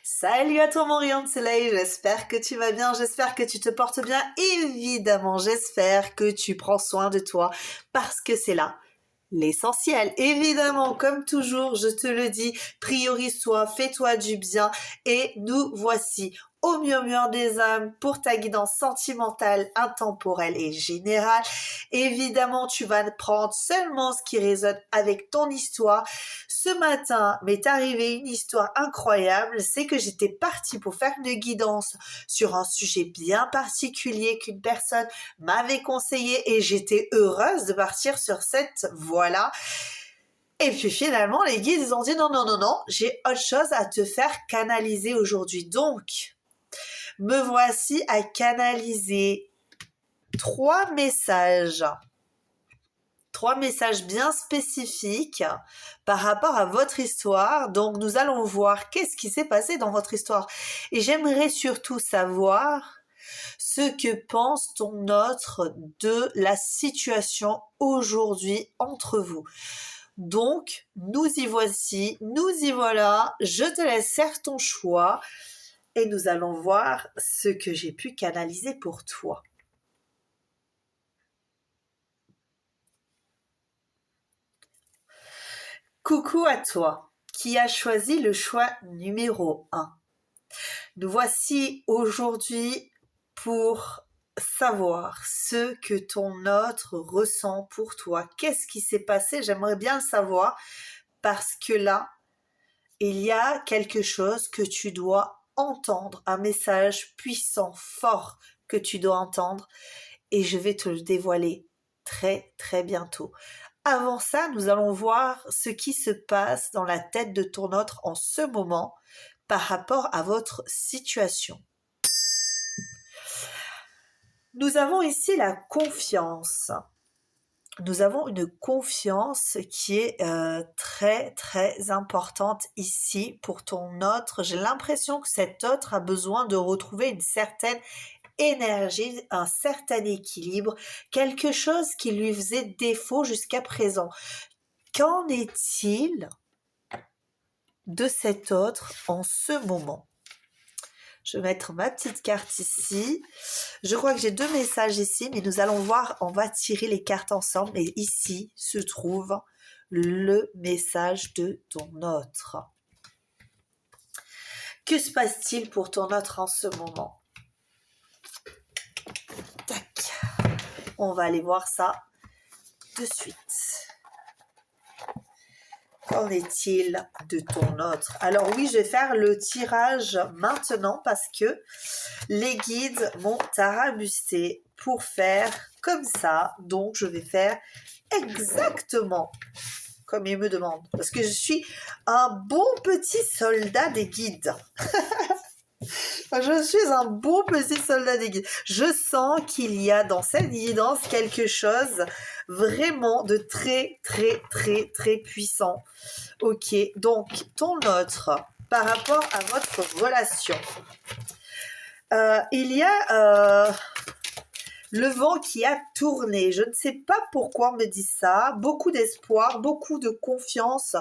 Salut à toi mon rayon de soleil, j'espère que tu vas bien, j'espère que tu te portes bien. Évidemment, j'espère que tu prends soin de toi parce que c'est là l'essentiel. Évidemment, comme toujours, je te le dis, priorise-toi, fais-toi du bien et nous voici au murmure des âmes pour ta guidance sentimentale, intemporelle et générale. Évidemment, tu vas prendre seulement ce qui résonne avec ton histoire. Ce matin m'est arrivé une histoire incroyable, c'est que j'étais partie pour faire une guidance sur un sujet bien particulier qu'une personne m'avait conseillé et j'étais heureuse de partir sur cette voie-là. Et puis finalement, les guides ils ont dit non, j'ai autre chose à te faire canaliser aujourd'hui. Donc, me voici à canaliser trois messages bien spécifiques par rapport à votre histoire. Donc, nous allons voir qu'est-ce qui s'est passé dans votre histoire. Et j'aimerais surtout savoir ce que pense ton autre de la situation aujourd'hui entre vous. Donc, nous y voici, nous y voilà. Je te laisse faire ton choix et nous allons voir ce que j'ai pu canaliser pour toi. Coucou à toi qui as choisi le choix numéro 1. Nous voici aujourd'hui pour savoir ce que ton autre ressent pour toi. Qu'est-ce qui s'est passé? J'aimerais bien le savoir parce que là, il y a quelque chose que tu dois entendre, un message puissant, fort que tu dois entendre et je vais te le dévoiler très très bientôt. Avant ça, nous allons voir ce qui se passe dans la tête de ton autre en ce moment par rapport à votre situation. Nous avons ici la confiance. Nous avons une confiance qui est très très importante ici pour ton autre. J'ai l'impression que cet autre a besoin de retrouver une certaine énergie, un certain équilibre, quelque chose qui lui faisait défaut jusqu'à présent. Qu'en est-il de cet autre en ce moment? Je vais mettre ma petite carte ici. Je crois que j'ai deux messages ici, mais nous allons voir, on va tirer les cartes ensemble. Et ici se trouve le message de ton autre. Que se passe-t-il pour ton autre en ce moment? Tac. On va aller voir ça de suite. Qu'en est-il de ton autre? Alors oui, je vais faire le tirage maintenant parce que les guides m'ont tarabusté pour faire comme ça. Donc, je vais faire exactement comme ils me demandent. Parce que je suis un bon petit soldat des guides. Je suis un bon petit soldat des guides. Je sens qu'il y a dans cette guidance quelque chose vraiment de très, très, très, très puissant. Ok, donc ton autre, par rapport à votre relation, il y a le vent qui a tourné. Je ne sais pas pourquoi on me dit ça. Beaucoup d'espoir, beaucoup de confiance.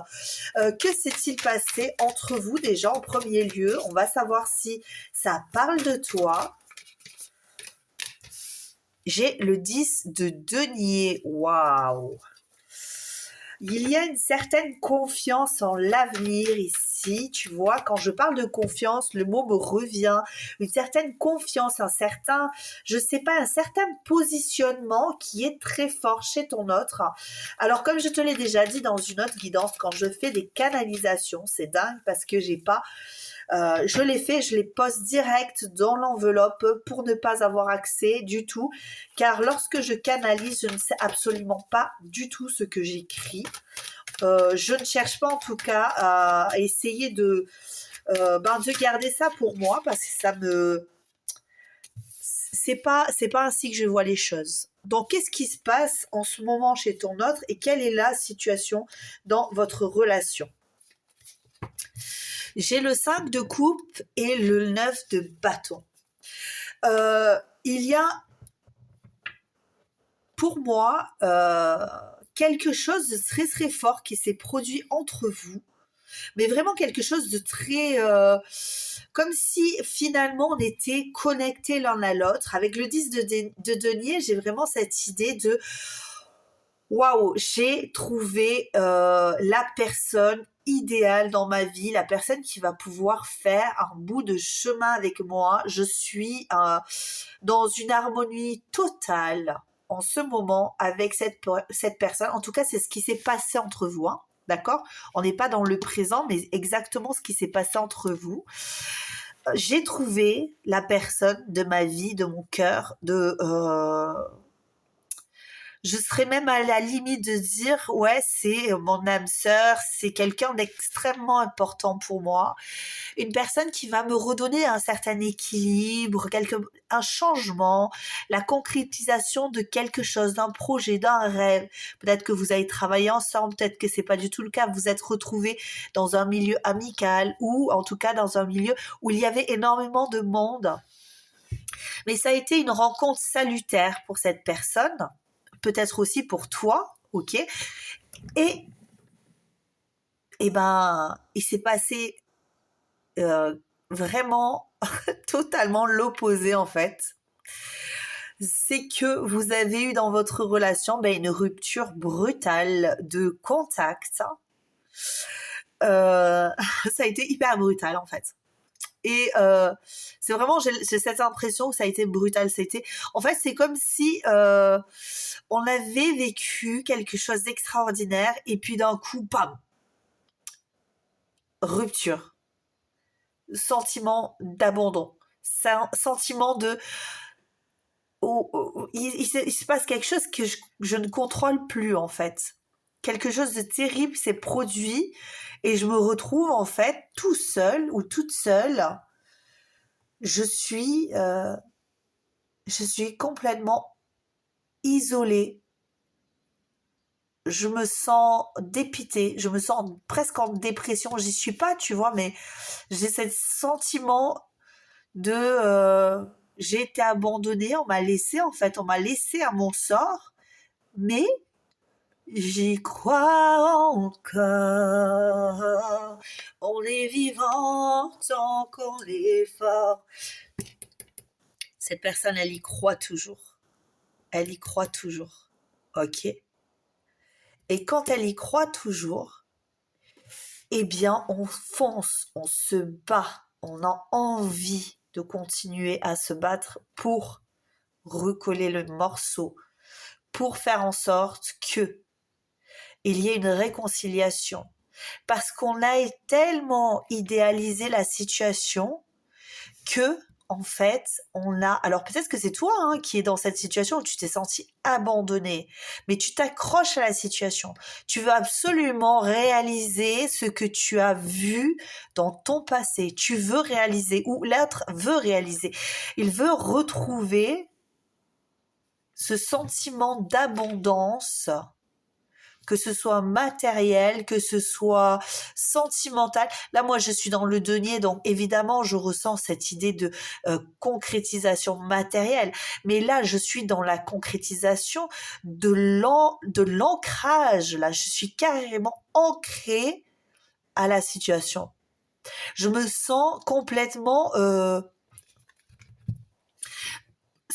Que s'est-il passé entre vous déjà en premier lieu? On va savoir si ça parle de toi. J'ai le 10 de denier. Waouh! Il y a une certaine confiance en l'avenir ici, tu vois, quand je parle de confiance, le mot me revient, une certaine confiance, un certain positionnement qui est très fort chez ton autre. Alors, comme je te l'ai déjà dit dans une autre guidance, quand je fais des canalisations, c'est dingue parce que je les pose direct dans l'enveloppe pour ne pas avoir accès du tout, car lorsque je canalise, je ne sais absolument pas du tout ce que j'écris. Je ne cherche pas en tout cas à essayer de garder ça pour moi parce que c'est pas ainsi que je vois les choses. Donc, qu'est-ce qui se passe en ce moment chez ton autre et quelle est la situation dans votre relation? J'ai le 5 de coupe et le 9 de bâton. Il y a, pour moi, quelque chose de très très fort qui s'est produit entre vous. Mais vraiment quelque chose de très... comme si finalement on était connectés l'un à l'autre. Avec le 10 de denier, j'ai vraiment cette idée de waouh, j'ai trouvé la personne idéale dans ma vie, la personne qui va pouvoir faire un bout de chemin avec moi. Je suis dans une harmonie totale en ce moment avec cette personne. En tout cas, c'est ce qui s'est passé entre vous, hein, d'accord? On n'est pas dans le présent, mais exactement ce qui s'est passé entre vous. J'ai trouvé la personne de ma vie, de mon cœur, je serais même à la limite de dire, ouais, c'est mon âme sœur, c'est quelqu'un d'extrêmement important pour moi. Une personne qui va me redonner un certain équilibre, un changement, la concrétisation de quelque chose, d'un projet, d'un rêve. Peut-être que vous avez travaillé ensemble, peut-être que c'est pas du tout le cas. Vous êtes retrouvés dans un milieu amical ou en tout cas dans un milieu où il y avait énormément de monde. Mais ça a été une rencontre salutaire pour cette personne, peut-être aussi pour toi, ok? Et ben, il s'est passé vraiment totalement l'opposé en fait. C'est que vous avez eu dans votre relation une rupture brutale de contact. Ça a été hyper brutal en fait. Et c'est vraiment, j'ai cette impression que ça a été brutal. En fait, c'est comme si on avait vécu quelque chose d'extraordinaire et puis d'un coup, bam, rupture, sentiment d'abandon, sentiment de il se passe quelque chose que je ne contrôle plus en fait. Quelque chose de terrible s'est produit et je me retrouve en fait tout seul ou toute seule. Je suis complètement isolée. Je me sens dépitée, je me sens presque en dépression. J'y suis pas, tu vois, mais j'ai ce sentiment de j'ai été abandonnée, on m'a laissé à mon sort, mais j'y crois encore. On est vivant tant qu'on est fort. Cette personne, elle y croit toujours. Elle y croit toujours. Ok? Et quand elle y croit toujours, eh bien, on fonce, on se bat, on a envie de continuer à se battre pour recoller le morceau, pour faire en sorte que il y ait une réconciliation. Parce qu'on a tellement idéalisé la situation que en fait, alors peut-être que c'est toi qui es dans cette situation où tu t'es senti abandonné, mais tu t'accroches à la situation. Tu veux absolument réaliser ce que tu as vu dans ton passé. Tu veux réaliser, ou l'autre veut réaliser. Il veut retrouver ce sentiment d'abondance, que ce soit matériel, que ce soit sentimental. Là, moi, je suis dans le denier, donc évidemment, je ressens cette idée de concrétisation matérielle. Mais là, je suis dans la concrétisation de l'ancrage. Là, je suis carrément ancrée à la situation. Je me sens complètement...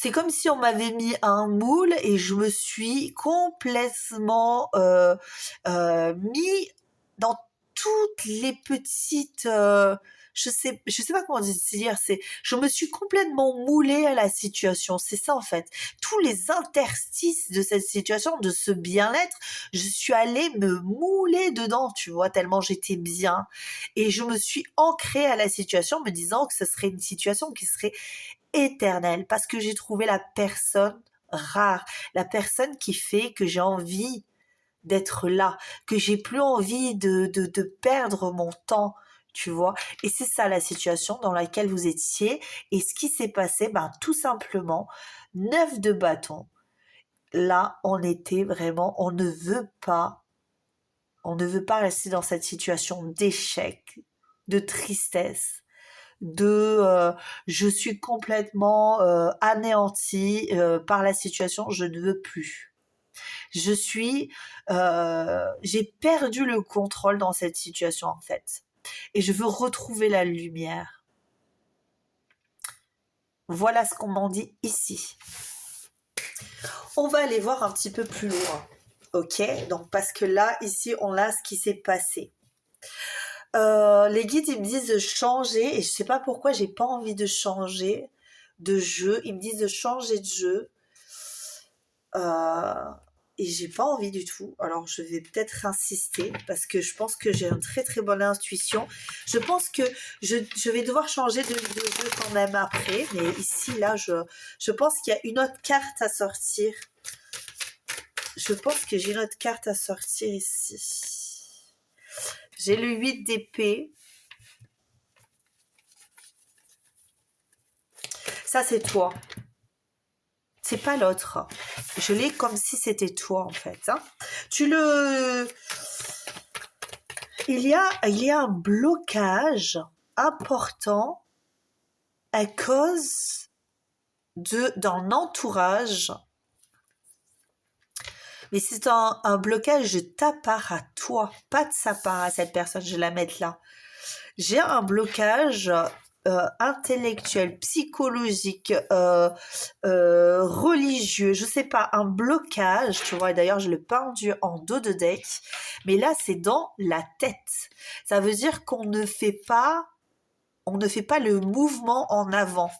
c'est comme si on m'avait mis un moule et je me suis complètement mis dans toutes les petites je sais pas comment dire, je me suis complètement moulée à la situation, c'est ça en fait. Tous les interstices de cette situation, de ce bien-être, je suis allée me mouler dedans, tu vois, tellement j'étais bien. Et je me suis ancrée à la situation, me disant que ce serait une situation qui serait éternelle, parce que j'ai trouvé la personne rare, la personne qui fait que j'ai envie d'être là, que j'ai plus envie de perdre mon temps, tu vois. Et c'est ça la situation dans laquelle vous étiez. Et ce qui s'est passé, tout simplement, 9 de bâton. Là, on était vraiment, on ne veut pas rester dans cette situation d'échec, de tristesse, je suis complètement anéantie par la situation, je ne veux plus. J'ai perdu le contrôle dans cette situation en fait. Et je veux retrouver la lumière. Voilà ce qu'on m'en dit ici. On va aller voir un petit peu plus loin. Ok, donc parce que là, ici, on a ce qui s'est passé. Les guides, ils me disent de changer, et je sais pas pourquoi j'ai pas envie de changer de jeu. Ils me disent de changer de jeu. Et j'ai pas envie du tout. Alors je vais peut-être insister parce que je pense que j'ai une très très bonne intuition. Je pense que je vais devoir changer de jeu quand même après. Mais ici, là, je pense qu'il y a une autre carte à sortir. Je pense que j'ai une autre carte à sortir ici. J'ai le 8 d'épée. Ça, c'est toi. C'est pas l'autre. Je l'ai comme si c'était toi, en fait. Hein. Il y a un blocage important à cause d'un entourage. Mais c'est un blocage de ta part à toi, pas de sa part à cette personne. Je vais la mettre là. J'ai un blocage intellectuel, psychologique, religieux, je sais pas, un blocage, tu vois, d'ailleurs je l'ai pendu en dos de deck, mais là c'est dans la tête. Ça veut dire qu'on ne fait pas le mouvement en avant.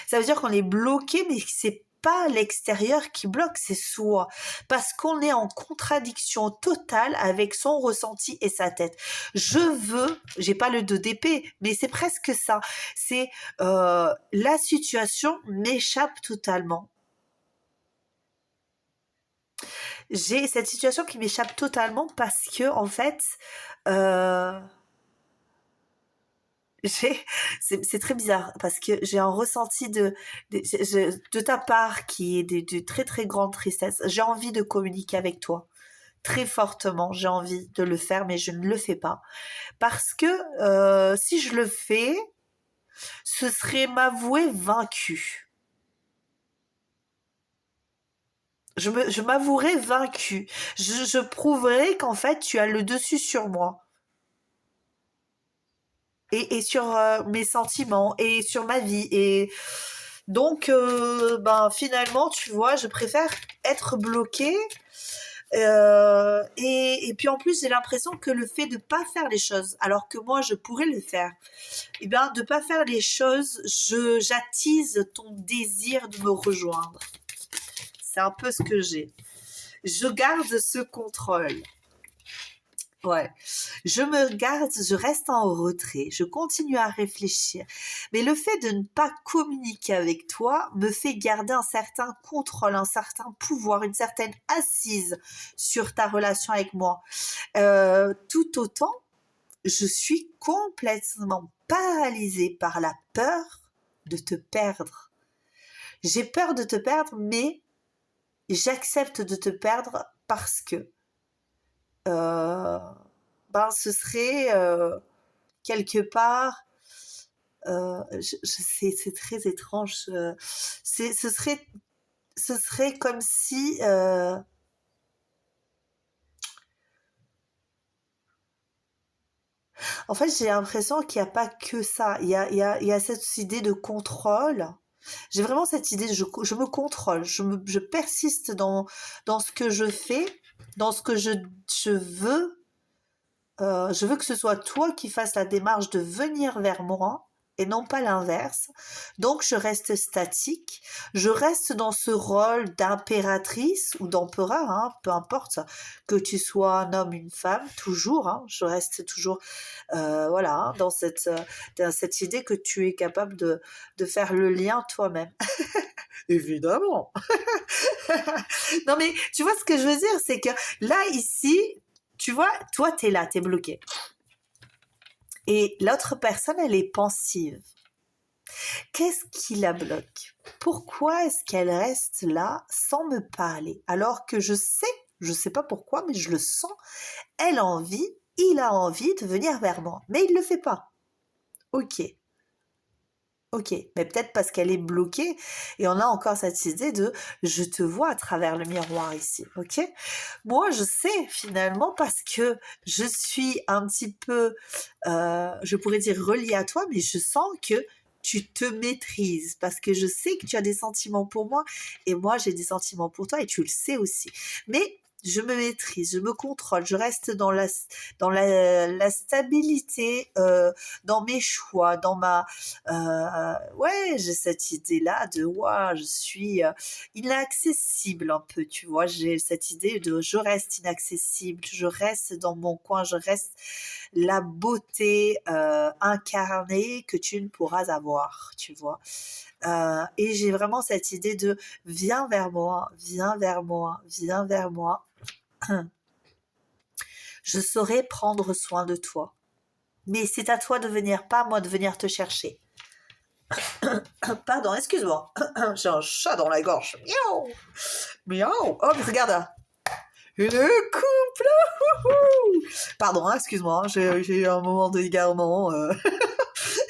Ça veut dire qu'on est bloqué, mais c'est pas l'extérieur qui bloque, c'est soi. Parce qu'on est en contradiction totale avec son ressenti et sa tête. J'ai pas le 2 d'épée, mais c'est presque ça. C'est la situation m'échappe totalement. J'ai cette situation qui m'échappe totalement parce que, en fait, c'est très bizarre parce que j'ai un ressenti de ta part qui est de très très grande tristesse. J'ai envie de communiquer avec toi très fortement. J'ai envie de le faire, mais je ne le fais pas parce que si je le fais, ce serait m'avouer vaincu. Je m'avouerais vaincu. Je prouverais qu'en fait tu as le dessus sur moi. Et sur mes sentiments et sur ma vie et donc ben finalement tu vois je préfère être bloquée et puis en plus j'ai l'impression que le fait de pas faire les choses alors que moi je pourrais le faire et bien de pas faire les choses j'attise ton désir de me rejoindre, c'est un peu ce que j'ai, je garde ce contrôle. Ouais, je reste en retrait, je continue à réfléchir. Mais le fait de ne pas communiquer avec toi me fait garder un certain contrôle, un certain pouvoir, une certaine assise sur ta relation avec moi. Tout autant, je suis complètement paralysée par la peur de te perdre. J'ai peur de te perdre, mais j'accepte de te perdre parce que ben, ce serait quelque part, c'est très étrange. Ce serait comme si, en fait, j'ai l'impression qu'il n'y a pas que ça. Il y a cette idée de contrôle. J'ai vraiment cette idée, je me contrôle, je persiste dans ce que je fais, dans ce que je veux. Je veux que ce soit toi qui fasses la démarche de venir vers moi et non pas l'inverse. Donc je reste statique, je reste dans ce rôle d'impératrice ou d'empereur, hein, peu importe que tu sois un homme, une femme, toujours, hein, je reste toujours voilà, hein, dans cette idée que tu es capable de faire le lien toi-même. Évidemment. Non mais tu vois ce que je veux dire, c'est que là ici, tu vois, toi t'es là, t'es bloqué. Et l'autre personne, elle est pensive. Qu'est-ce qui la bloque? Pourquoi est-ce qu'elle reste là sans me parler? Alors que je sais pas pourquoi, mais je le sens, elle a envie, il a envie de venir vers moi. Mais il le fait pas. Ok. Ok, mais peut-être parce qu'elle est bloquée et on a encore cette idée de je te vois à travers le miroir ici, ok? Moi, je sais finalement parce que je suis un petit peu, je pourrais dire reliée à toi, mais je sens que tu te maîtrises parce que je sais que tu as des sentiments pour moi et moi j'ai des sentiments pour toi et tu le sais aussi. Mais je me maîtrise, je me contrôle, je reste la stabilité, dans mes choix, ouais, j'ai cette idée-là de, ouais, je suis inaccessible un peu, tu vois. J'ai cette idée de je reste inaccessible, je reste dans mon coin, je reste la beauté incarnée que tu ne pourras avoir, tu vois. Et j'ai vraiment cette idée de viens vers moi, viens vers moi, viens vers moi. Je saurai prendre soin de toi. Mais c'est à toi de venir, pas à moi de venir te chercher. Pardon, excuse-moi. J'ai un chat dans la gorge. Miaou. Miaou. Oh, mais regarde. Le couple. Pardon, hein, excuse-moi. J'ai eu un moment d'égarement.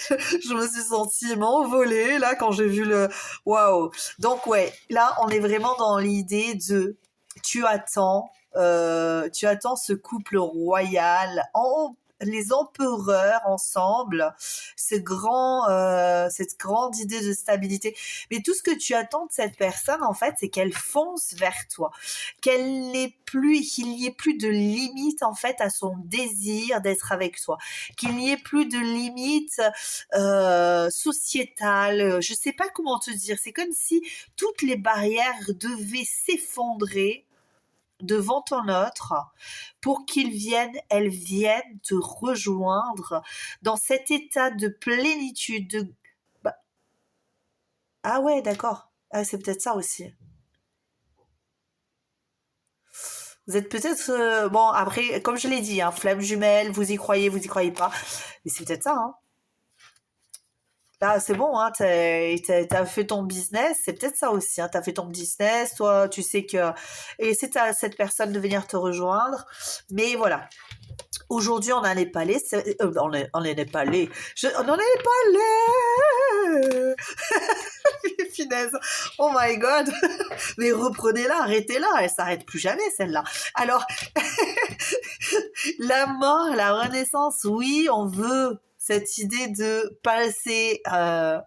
Je me suis sentie m'envoler là quand j'ai vu le... Waouh. Donc ouais, là, on est vraiment dans l'idée de... Tu attends ce couple royal les empereurs ensemble, cette grande idée de stabilité. Mais tout ce que tu attends de cette personne, en fait, c'est qu'elle fonce vers toi, qu'il n'y ait plus de limite, en fait, à son désir d'être avec toi, qu'il n'y ait plus de limite sociétale. Je sais pas comment te dire. C'est comme si toutes les barrières devaient s'effondrer devant ton autre pour elles viennent te rejoindre dans cet état de plénitude. Bah, ah ouais, d'accord. Ah, c'est peut-être ça aussi. Vous êtes peut-être... bon, après, comme je l'ai dit, hein, flamme jumelle, vous y croyez pas. Mais c'est peut-être ça, hein. Là, c'est bon, hein, t'as fait ton business, c'est peut-être ça aussi, hein, t'as fait ton business, toi, tu sais que... Et c'est à cette personne de venir te rejoindre. Mais voilà, aujourd'hui, on n'en est pas allé. On n'en est pas allé. On n'en est pas allé. Finesse. Oh my God. Mais reprenez-la, arrêtez-la. Elle s'arrête plus jamais, celle-là. Alors, la mort, la renaissance, oui, on veut cette idée de passer, euh,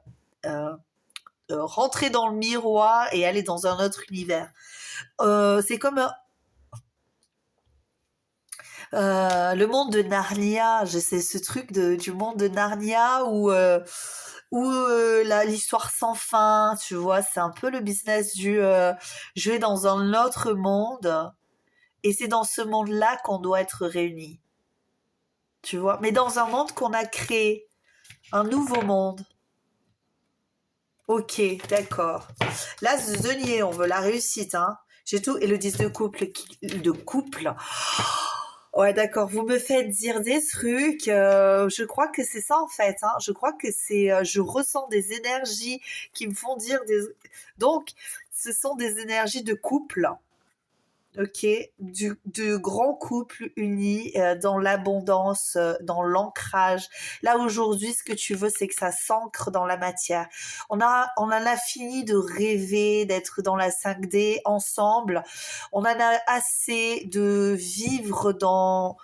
rentrer dans le miroir et aller dans un autre univers. C'est comme le monde de Narnia, je sais ce truc du monde de Narnia où l'histoire sans fin, tu vois, c'est un peu le business du je vais dans un autre monde et c'est dans ce monde-là qu'on doit être réunis, tu vois, mais dans un monde qu'on a créé, un nouveau monde. Ok, d'accord. Là, denier, on veut la réussite, hein. J'ai tout et le 10 de couple. Ouais, d'accord. Vous me faites dire des trucs. Je crois que c'est ça en fait, hein. Je crois que je ressens des énergies qui me font dire des. Donc, ce sont des énergies de couple. Ok, de grands couples unis dans l'abondance, dans l'ancrage. Là aujourd'hui, ce que tu veux, c'est que ça s'ancre dans la matière. On en a fini de rêver, d'être dans la 5D ensemble. On en a assez de vivre dans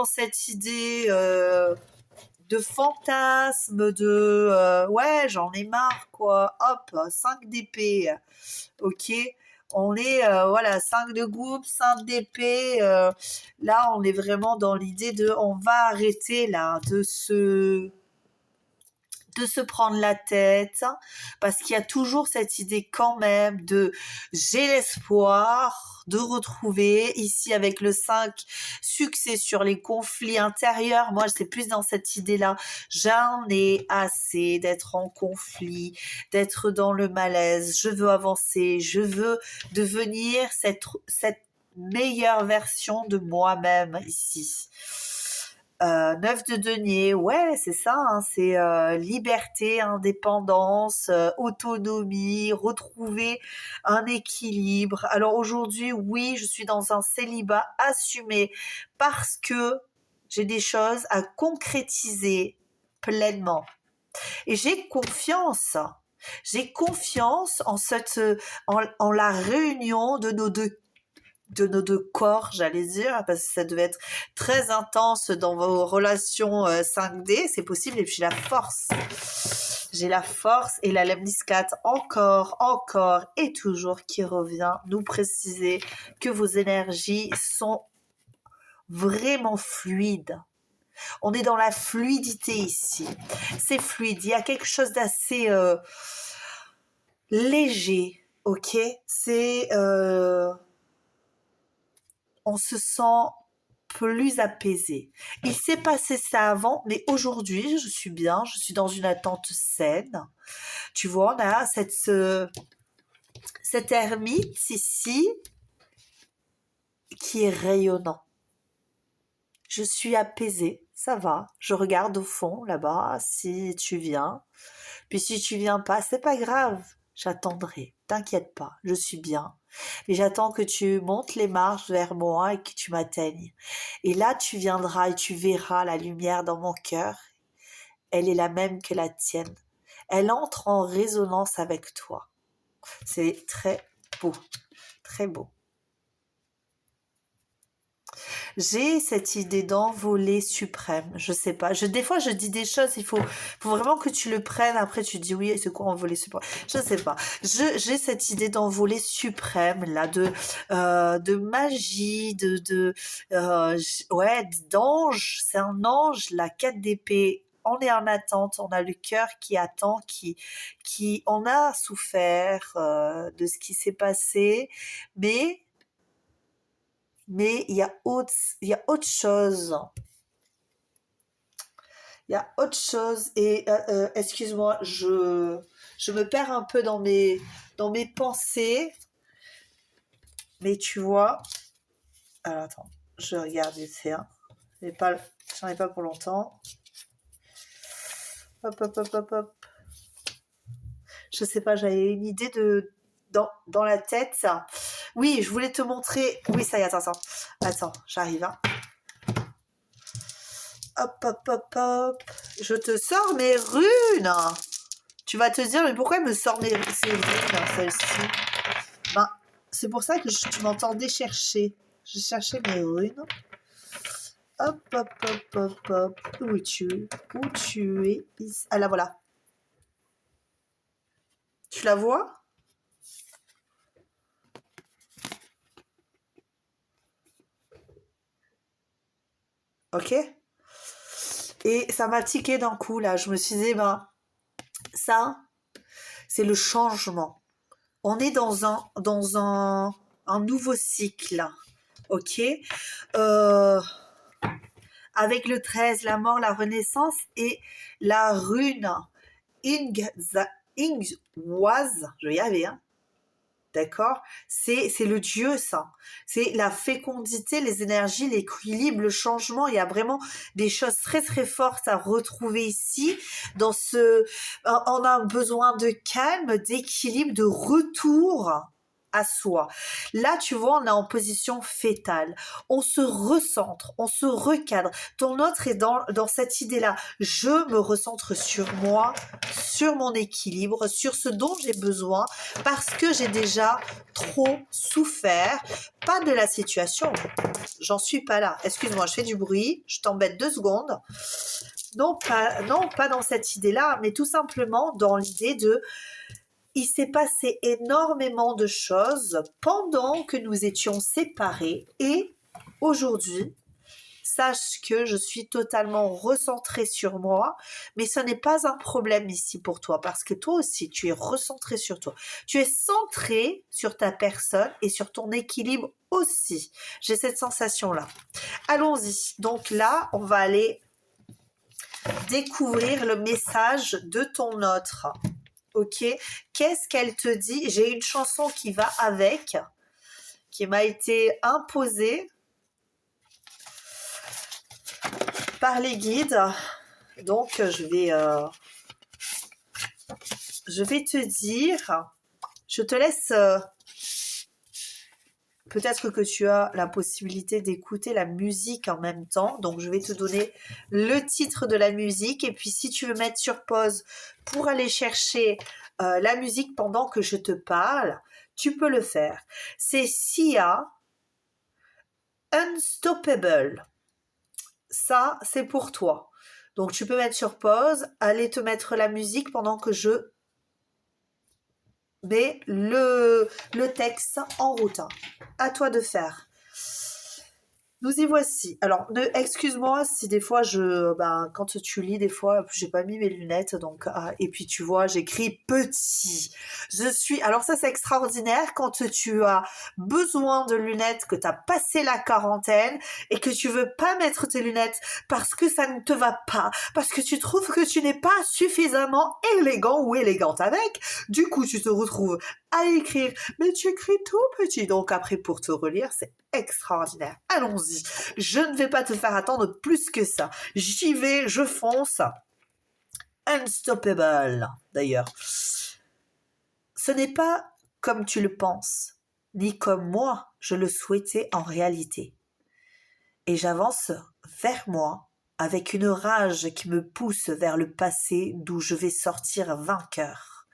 cette idée de fantasme, ouais, j'en ai marre quoi. Hop, 5 d'épée. Ok, on est voilà 5 de groupe, 5 d'épée. Là, on est vraiment dans l'idée de on va arrêter là de se prendre la tête, hein, parce qu'il y a toujours cette idée quand même de j'ai l'espoir de retrouver ici avec le 5 succès sur les conflits intérieurs. Moi, c'est plus dans cette idée-là. J'en ai assez d'être en conflit, d'être dans le malaise. Je veux avancer, je veux devenir cette meilleure version de moi-même ici. 9 de denier, ouais, c'est ça, hein, c'est liberté, indépendance, autonomie, retrouver un équilibre. Alors aujourd'hui, oui, je suis dans un célibat assumé parce que j'ai des choses à concrétiser pleinement. Et j'ai confiance. J'ai confiance en en la réunion de nos deux corps, j'allais dire, parce que ça devait être très intense dans vos relations 5D, c'est possible. Et puis la force. J'ai la force et la lemniscate encore et toujours qui revient nous préciser que vos énergies sont vraiment fluides. On est dans la fluidité ici. C'est fluide. Il y a quelque chose d'assez léger, ok? On se sent plus apaisé. Il s'est passé ça avant, mais aujourd'hui, je suis bien, je suis dans une attente saine. Tu vois, on a cet ermite ici qui est rayonnant. Je suis apaisée, ça va. Je regarde au fond, là-bas, si tu viens. Puis si tu viens pas, c'est pas grave. J'attendrai. T'inquiète pas, je suis bien. Mais j'attends que tu montes les marches vers moi et que tu m'atteignes. Et là, tu viendras et tu verras la lumière dans mon cœur. Elle est la même que la tienne. Elle entre en résonance avec toi. C'est très beau, très beau. J'ai cette idée d'envolée suprême. Je sais pas. Des fois, je dis des choses. Faut vraiment que tu le prennes. Après, tu dis oui. C'est quoi envolée suprême? Je sais pas. J'ai cette idée d'envolée suprême là, de magie, ouais, d'ange. C'est un ange. La 4 d'épée. On est en attente, on a le cœur qui attend, on a souffert de ce qui s'est passé, mais il y a autre chose. Il y a autre chose et excuse-moi, je me perds un peu dans mes pensées, mais tu vois. Alors attends, je regarde ici. Hein. J'en ai pas pour longtemps. Hop. Je sais pas, j'avais une idée dans la tête, ça. Oui, je voulais te montrer. Oui, ça y est, attends, j'arrive. Hein. Hop. Je te sors mes runes. Tu vas te dire, mais pourquoi elle me sort ces runes, celle-ci? Ben, c'est pour ça que tu m'entendais chercher. Je cherchais mes runes. Hop. Où tu es ici. Ah là, voilà. Tu la vois? Ok. Et ça m'a tiqué d'un coup, là. Je me suis dit, ben, ça, c'est le changement. On est dans un nouveau cycle. Ok. Avec le 13, la mort, la renaissance et la rune Ingwaz, je vais y arriver, hein. D'accord, c'est le dieu, ça. C'est la fécondité, les énergies, l'équilibre, le changement. Il y a vraiment des choses très très fortes à retrouver ici. On a besoin de calme, d'équilibre, de retour à soi. Là, tu vois, on est en position fétale. On se recentre, on se recadre. Ton autre est dans cette idée-là. Je me recentre sur moi, sur mon équilibre, sur ce dont j'ai besoin, parce que j'ai déjà trop souffert. Pas de la situation. J'en suis pas là. Excuse-moi, je fais du bruit. Je t'embête 2 secondes. Non, pas dans cette idée-là, mais tout simplement dans l'idée de... Il s'est passé énormément de choses pendant que nous étions séparés et aujourd'hui, sache que je suis totalement recentrée sur moi, mais ce n'est pas un problème ici pour toi parce que toi aussi, tu es recentré sur toi. Tu es centré sur ta personne et sur ton équilibre aussi. J'ai cette sensation-là. Allons-y. Donc là, on va aller découvrir le message de ton autre. Ok, qu'est-ce qu'elle te dit? J'ai une chanson qui va avec, qui m'a été imposée par les guides. Donc, je vais te dire, je te laisse peut-être que tu as la possibilité d'écouter la musique en même temps. Donc, je vais te donner le titre de la musique. Et puis, si tu veux mettre sur pause pour aller chercher la musique pendant que je te parle, tu peux le faire. C'est Sia, Unstoppable. Ça, c'est pour toi. Donc, tu peux mettre sur pause, aller te mettre la musique pendant que je mets le texte en route. À toi de faire. Nous y voici. Alors, excuse-moi si des fois quand tu lis, des fois, j'ai pas mis mes lunettes, donc, et puis tu vois, j'écris petit. Alors ça c'est extraordinaire quand tu as besoin de lunettes, que tu as passé la quarantaine et que tu veux pas mettre tes lunettes parce que ça ne te va pas, parce que tu trouves que tu n'es pas suffisamment élégant ou élégante avec. Du coup, tu te retrouves à écrire, mais tu écris tout petit. Donc après, pour te relire, c'est extraordinaire. Allons-y. Je ne vais pas te faire attendre plus que ça. J'y vais, je fonce. Unstoppable, d'ailleurs. Ce n'est pas comme tu le penses, ni comme moi je le souhaitais en réalité. Et j'avance vers moi avec une rage qui me pousse vers le passé d'où je vais sortir vainqueur.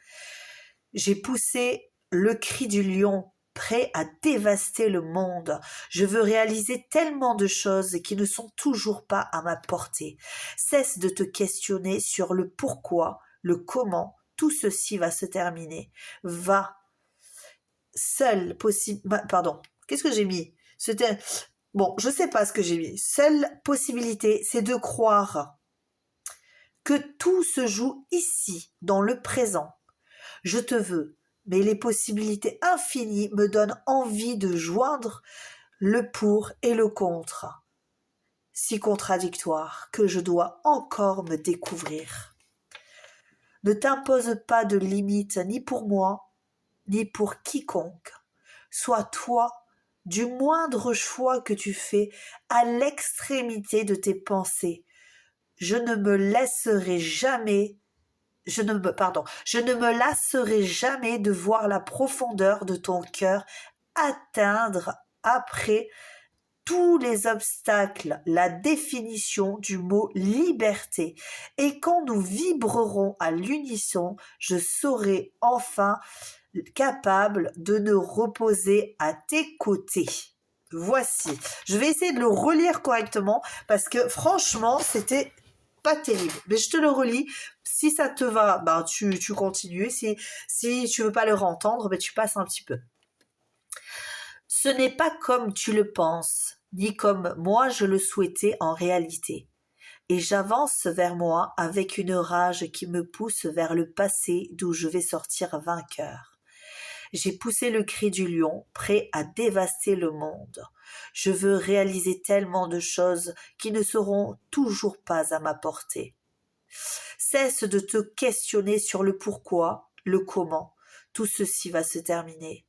J'ai poussé le cri du lion, prêt à dévaster le monde. Je veux réaliser tellement de choses qui ne sont toujours pas à ma portée. Cesse de te questionner sur le pourquoi, le comment, tout ceci va se terminer. Va. Seule possible... Pardon, qu'est-ce que j'ai mis? Bon, je sais pas ce que j'ai mis. Seule possibilité, c'est de croire que tout se joue ici, dans le présent. Je te veux, mais les possibilités infinies me donnent envie de joindre le pour et le contre. Si contradictoire que je dois encore me découvrir. Ne t'impose pas de limites ni pour moi, ni pour quiconque. Sois toi, du moindre choix que tu fais, à l'extrémité de tes pensées. Je ne me lasserai jamais de voir la profondeur de ton cœur atteindre après tous les obstacles la définition du mot liberté. Et quand nous vibrerons à l'unisson, je serai enfin capable de me reposer à tes côtés. Voici. Je vais essayer de le relire correctement parce que franchement, c'était pas terrible. Mais je te le relis. Si ça te va, tu continues. Si tu veux pas le entendre, tu passes un petit peu. Ce n'est pas comme tu le penses, ni comme moi je le souhaitais en réalité. Et j'avance vers moi avec une rage qui me pousse vers le passé d'où je vais sortir vainqueur. J'ai poussé le cri du lion, prêt à dévaster le monde. Je veux réaliser tellement de choses qui ne seront toujours pas à ma portée. Cesse de te questionner sur le pourquoi, le comment. Tout ceci va se terminer.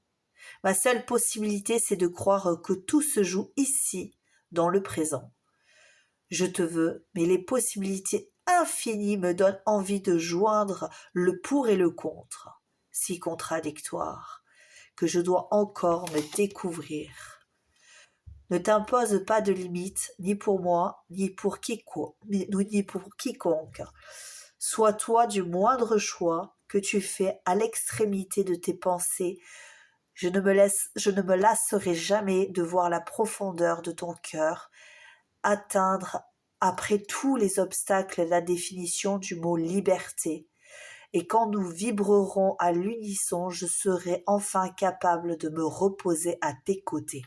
Ma seule possibilité, c'est de croire que tout se joue ici, dans le présent. Je te veux, mais les possibilités infinies me donnent envie de joindre le pour et le contre, si contradictoire, que je dois encore me découvrir. Ne t'impose pas de limites, ni pour moi, ni pour quiconque. Sois toi du moindre choix que tu fais à l'extrémité de tes pensées. Je ne me lasserai jamais de voir la profondeur de ton cœur atteindre après tous les obstacles la définition du mot liberté. Et quand nous vibrerons à l'unisson, je serai enfin capable de me reposer à tes côtés.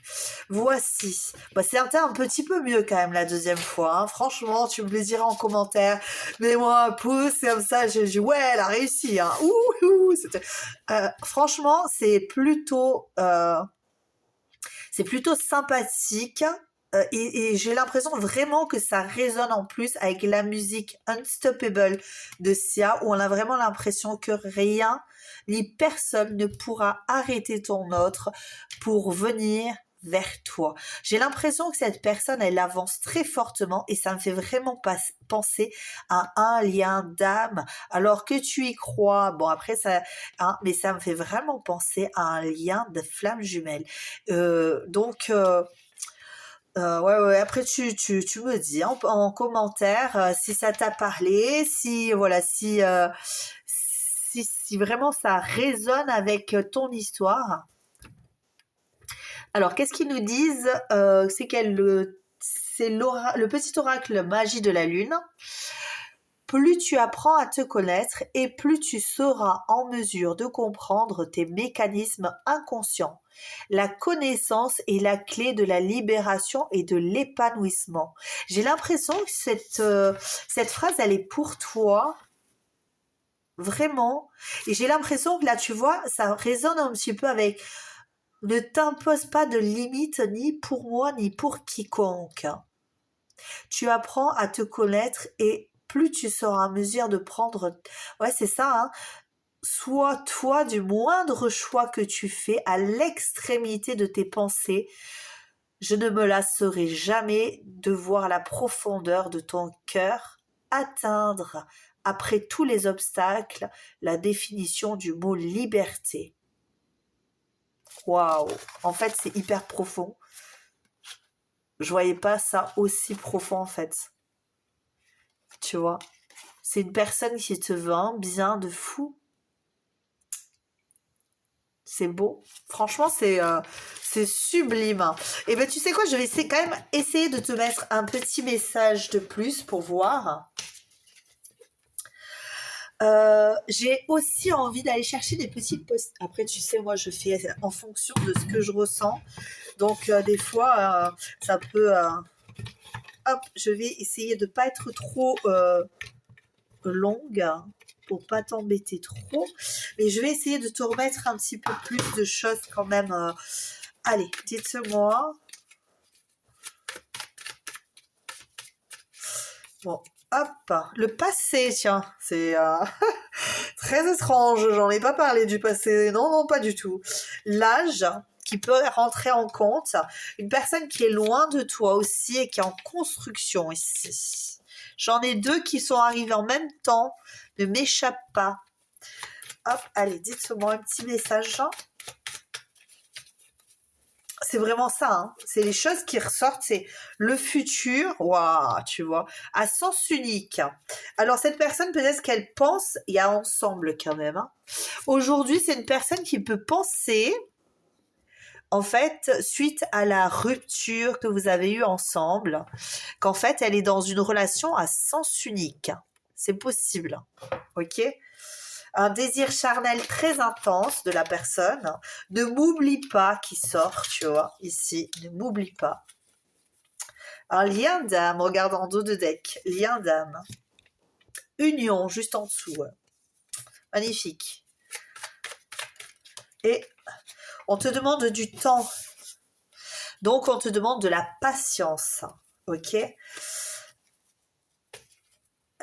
Voici. C'était un petit peu mieux quand même la deuxième fois. Hein. Franchement, tu me le diras en commentaire. Mets-moi un pouce, comme ça, je dis ouais, elle a réussi. Hein. Franchement, c'est plutôt sympathique. Et j'ai l'impression vraiment que ça résonne en plus avec la musique Unstoppable de Sia, où on a vraiment l'impression que rien ni personne ne pourra arrêter ton autre pour venir vers toi. J'ai l'impression que cette personne, elle avance très fortement et ça me fait vraiment penser à un lien d'âme, alors que tu y crois. Bon, après, ça, hein, mais ça me fait vraiment penser à un lien de flamme jumelle. Ouais, après tu me dis en commentaire si ça t'a parlé, si voilà, si vraiment ça résonne avec ton histoire. Alors, qu'est-ce qu'ils nous disent? C'est le petit oracle magie de la lune. Plus tu apprends à te connaître et plus tu seras en mesure de comprendre tes mécanismes inconscients. La connaissance est la clé de la libération et de l'épanouissement. J'ai l'impression que cette phrase, elle est pour toi, vraiment. Et j'ai l'impression que là, tu vois, ça résonne un petit peu avec ne t'impose pas de limites ni pour moi ni pour quiconque. Tu apprends à te connaître et plus tu seras en mesure de prendre... Ouais, c'est ça, hein. Sois toi du moindre choix que tu fais à l'extrémité de tes pensées. Je ne me lasserai jamais de voir la profondeur de ton cœur atteindre, après tous les obstacles, la définition du mot liberté. Waouh! En fait, c'est hyper profond. Je voyais pas ça aussi profond, en fait. Tu vois? C'est une personne qui te veut un bien de fou. C'est beau. Franchement, c'est sublime. Et ben, tu sais quoi? Je vais quand même essayer de te mettre un petit message de plus pour voir. J'ai aussi envie d'aller chercher des petits post. Après, tu sais, moi, je fais en fonction de ce que je ressens. Donc, des fois, ça peut... hop, je vais essayer de ne pas être trop longue pour pas t'embêter trop. Mais je vais essayer de te remettre un petit peu plus de choses quand même. Allez, dites-moi. Bon, hop, le passé, tiens, c'est très étrange, j'en ai pas parlé du passé, non, non, pas du tout. L'âge qui peut rentrer en compte, une personne qui est loin de toi aussi et qui est en construction ici. J'en ai deux qui sont arrivés en même temps, ne m'échappe pas. Hop, allez, dites-moi un petit message. C'est vraiment ça, hein. C'est les choses qui ressortent, c'est le futur, waouh, tu vois, à sens unique. Alors cette personne, peut-être qu'elle pense, il y a ensemble quand même, hein. Aujourd'hui, c'est une personne qui peut penser, en fait, suite à la rupture que vous avez eue ensemble, qu'en fait, elle est dans une relation à sens unique. C'est possible, ok? Un désir charnel très intense de la personne. Ne m'oublie pas qui sort, tu vois, ici. Ne m'oublie pas. Un lien d'âme, regarde en dos de deck. Lien d'âme. Union, juste en dessous. Magnifique. Et on te demande du temps. Donc, on te demande de la patience. Ok?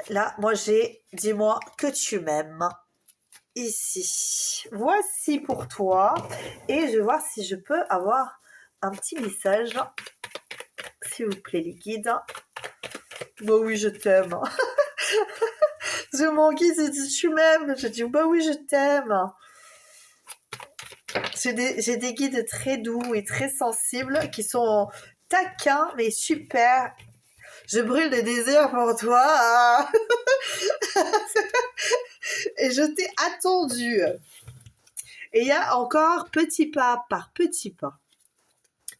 Là, moi, j'ai « Dis-moi que tu m'aimes ». Ici. Voici pour toi. Et je vais voir si je peux avoir un petit message. S'il vous plaît, les guides. Bah oui, je t'aime. Je m'en guide, je dis tu m'aimes. Je dis bah oui, je t'aime. J'ai des guides très doux et très sensibles qui sont taquins mais super. Je brûle de désir pour toi. Et je t'ai attendu. Et il y a encore petit pas par petit pas.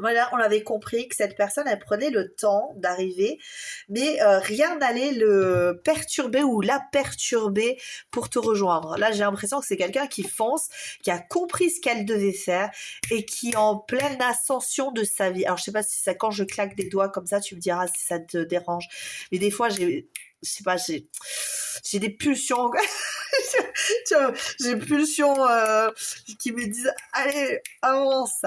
Voilà, on avait compris que cette personne, elle prenait le temps d'arriver, mais rien n'allait le perturber ou la perturber pour te rejoindre. Là, j'ai l'impression que c'est quelqu'un qui fonce, qui a compris ce qu'elle devait faire et qui est en pleine ascension de sa vie. Alors, je sais pas si ça, quand je claque des doigts comme ça, tu me diras si ça te dérange. Mais des fois, je sais pas, j'ai des pulsions. J'ai pulsions qui me disent allez, avance.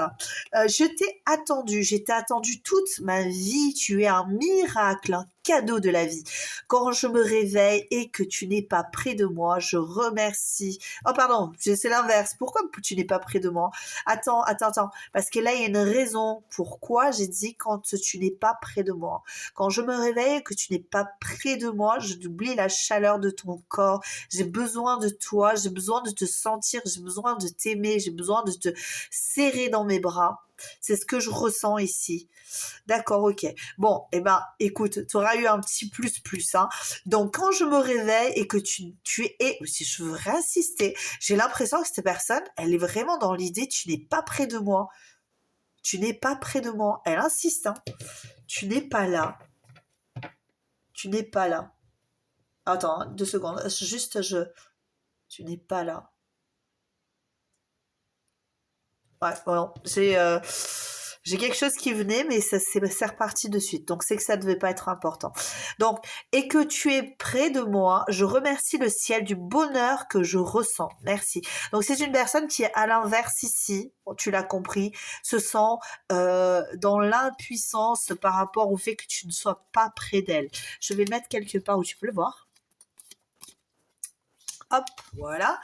Je t'ai attendu toute ma vie, tu es un miracle, un cadeau de la vie. Quand je me réveille et que tu n'es pas près de moi, je remercie. Oh pardon, c'est l'inverse. Pourquoi tu n'es pas près de moi? Attends. Parce que là, il y a une raison pourquoi j'ai dit quand tu n'es pas près de moi. Quand je me réveille et que tu n'es pas près de moi, je oublie la chaleur de ton corps. J'ai besoin de toi, j'ai besoin de te sentir, j'ai besoin de t'aimer, j'ai besoin de te serrer dans mes bras. C'est ce que je ressens ici. D'accord, ok. Bon, écoute, tu auras eu un petit plus, hein. Donc, quand je me réveille et que tu es, si je veux insister, j'ai l'impression que cette personne, elle est vraiment dans l'idée, tu n'es pas près de moi. Tu n'es pas près de moi. Elle insiste, hein. Tu n'es pas là. Tu n'es pas là. Attends, 2 secondes. Tu n'es pas là. Ouais, bon, j'ai quelque chose qui venait, mais c'est reparti de suite. Donc, c'est que ça devait pas être important. Donc, et que tu es près de moi, je remercie le ciel du bonheur que je ressens. Merci. Donc, c'est une personne qui est à l'inverse ici, tu l'as compris, se sent dans l'impuissance par rapport au fait que tu ne sois pas près d'elle. Je vais mettre quelque part où tu peux le voir. Hop, voilà.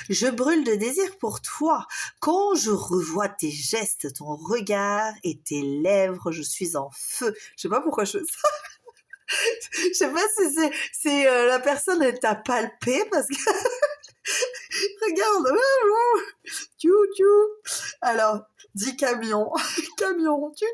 Je brûle de désir pour toi. Quand je revois tes gestes, ton regard et tes lèvres, je suis en feu. Je sais pas pourquoi je fais ça. Je sais pas si c'est la personne elle t'a palpé parce que regarde. Tchou. Alors, dis camion. Camion. Tchou.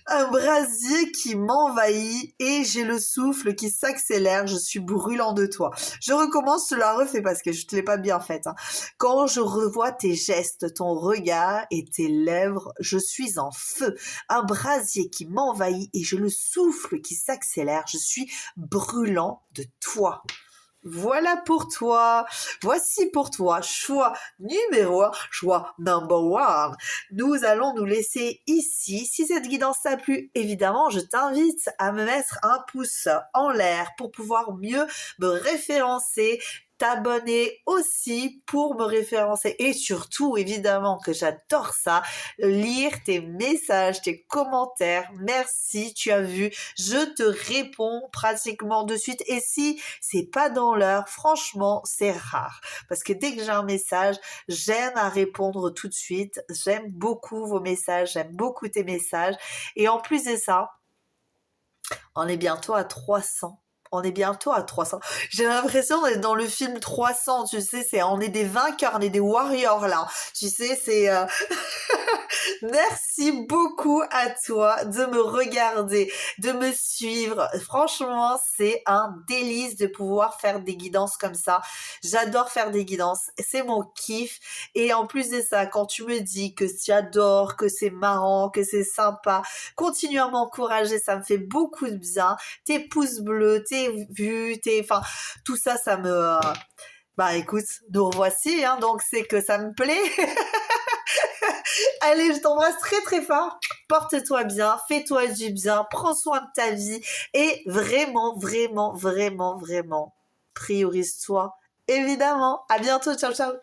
Un brasier qui m'envahit et j'ai le souffle qui s'accélère, je suis brûlant de toi. Je recommence, je la refais parce que je te l'ai pas bien faite. Hein. Quand je revois tes gestes, ton regard et tes lèvres, je suis en feu. Un brasier qui m'envahit et j'ai le souffle qui s'accélère, je suis brûlant de toi. Voilà pour toi. Voici pour toi, choix numéro 1, choix number 1. Nous allons nous laisser ici. Si cette guidance t'a plu, évidemment, je t'invite à me mettre un pouce en l'air pour pouvoir mieux me référencer, t'abonner aussi pour me référencer et surtout, évidemment, que j'adore ça, lire tes messages, tes commentaires. Merci, tu as vu, je te réponds pratiquement de suite et si c'est pas dans l'heure, franchement, c'est rare parce que dès que j'ai un message, j'aime à répondre tout de suite. J'aime beaucoup vos messages, j'aime beaucoup tes messages et en plus de ça, on est bientôt à 300. On est bientôt à 300. J'ai l'impression d'être dans le film 300, tu sais, on est des vainqueurs, on est des warriors là. Tu sais, Merci beaucoup à toi de me regarder, de me suivre. Franchement, c'est un délice de pouvoir faire des guidances comme ça. J'adore faire des guidances. C'est mon kiff. Et en plus de ça, quand tu me dis que tu adores, que c'est marrant, que c'est sympa, continue à m'encourager. Ça me fait beaucoup de bien. Tes pouces bleus, tes vues, enfin, tout ça, ça me... Bah écoute, nous revoici, hein, donc c'est que ça me plaît. Allez, je t'embrasse très très fort. Porte-toi bien, fais-toi du bien, prends soin de ta vie et vraiment, priorise-toi. Évidemment. À bientôt. Ciao, ciao.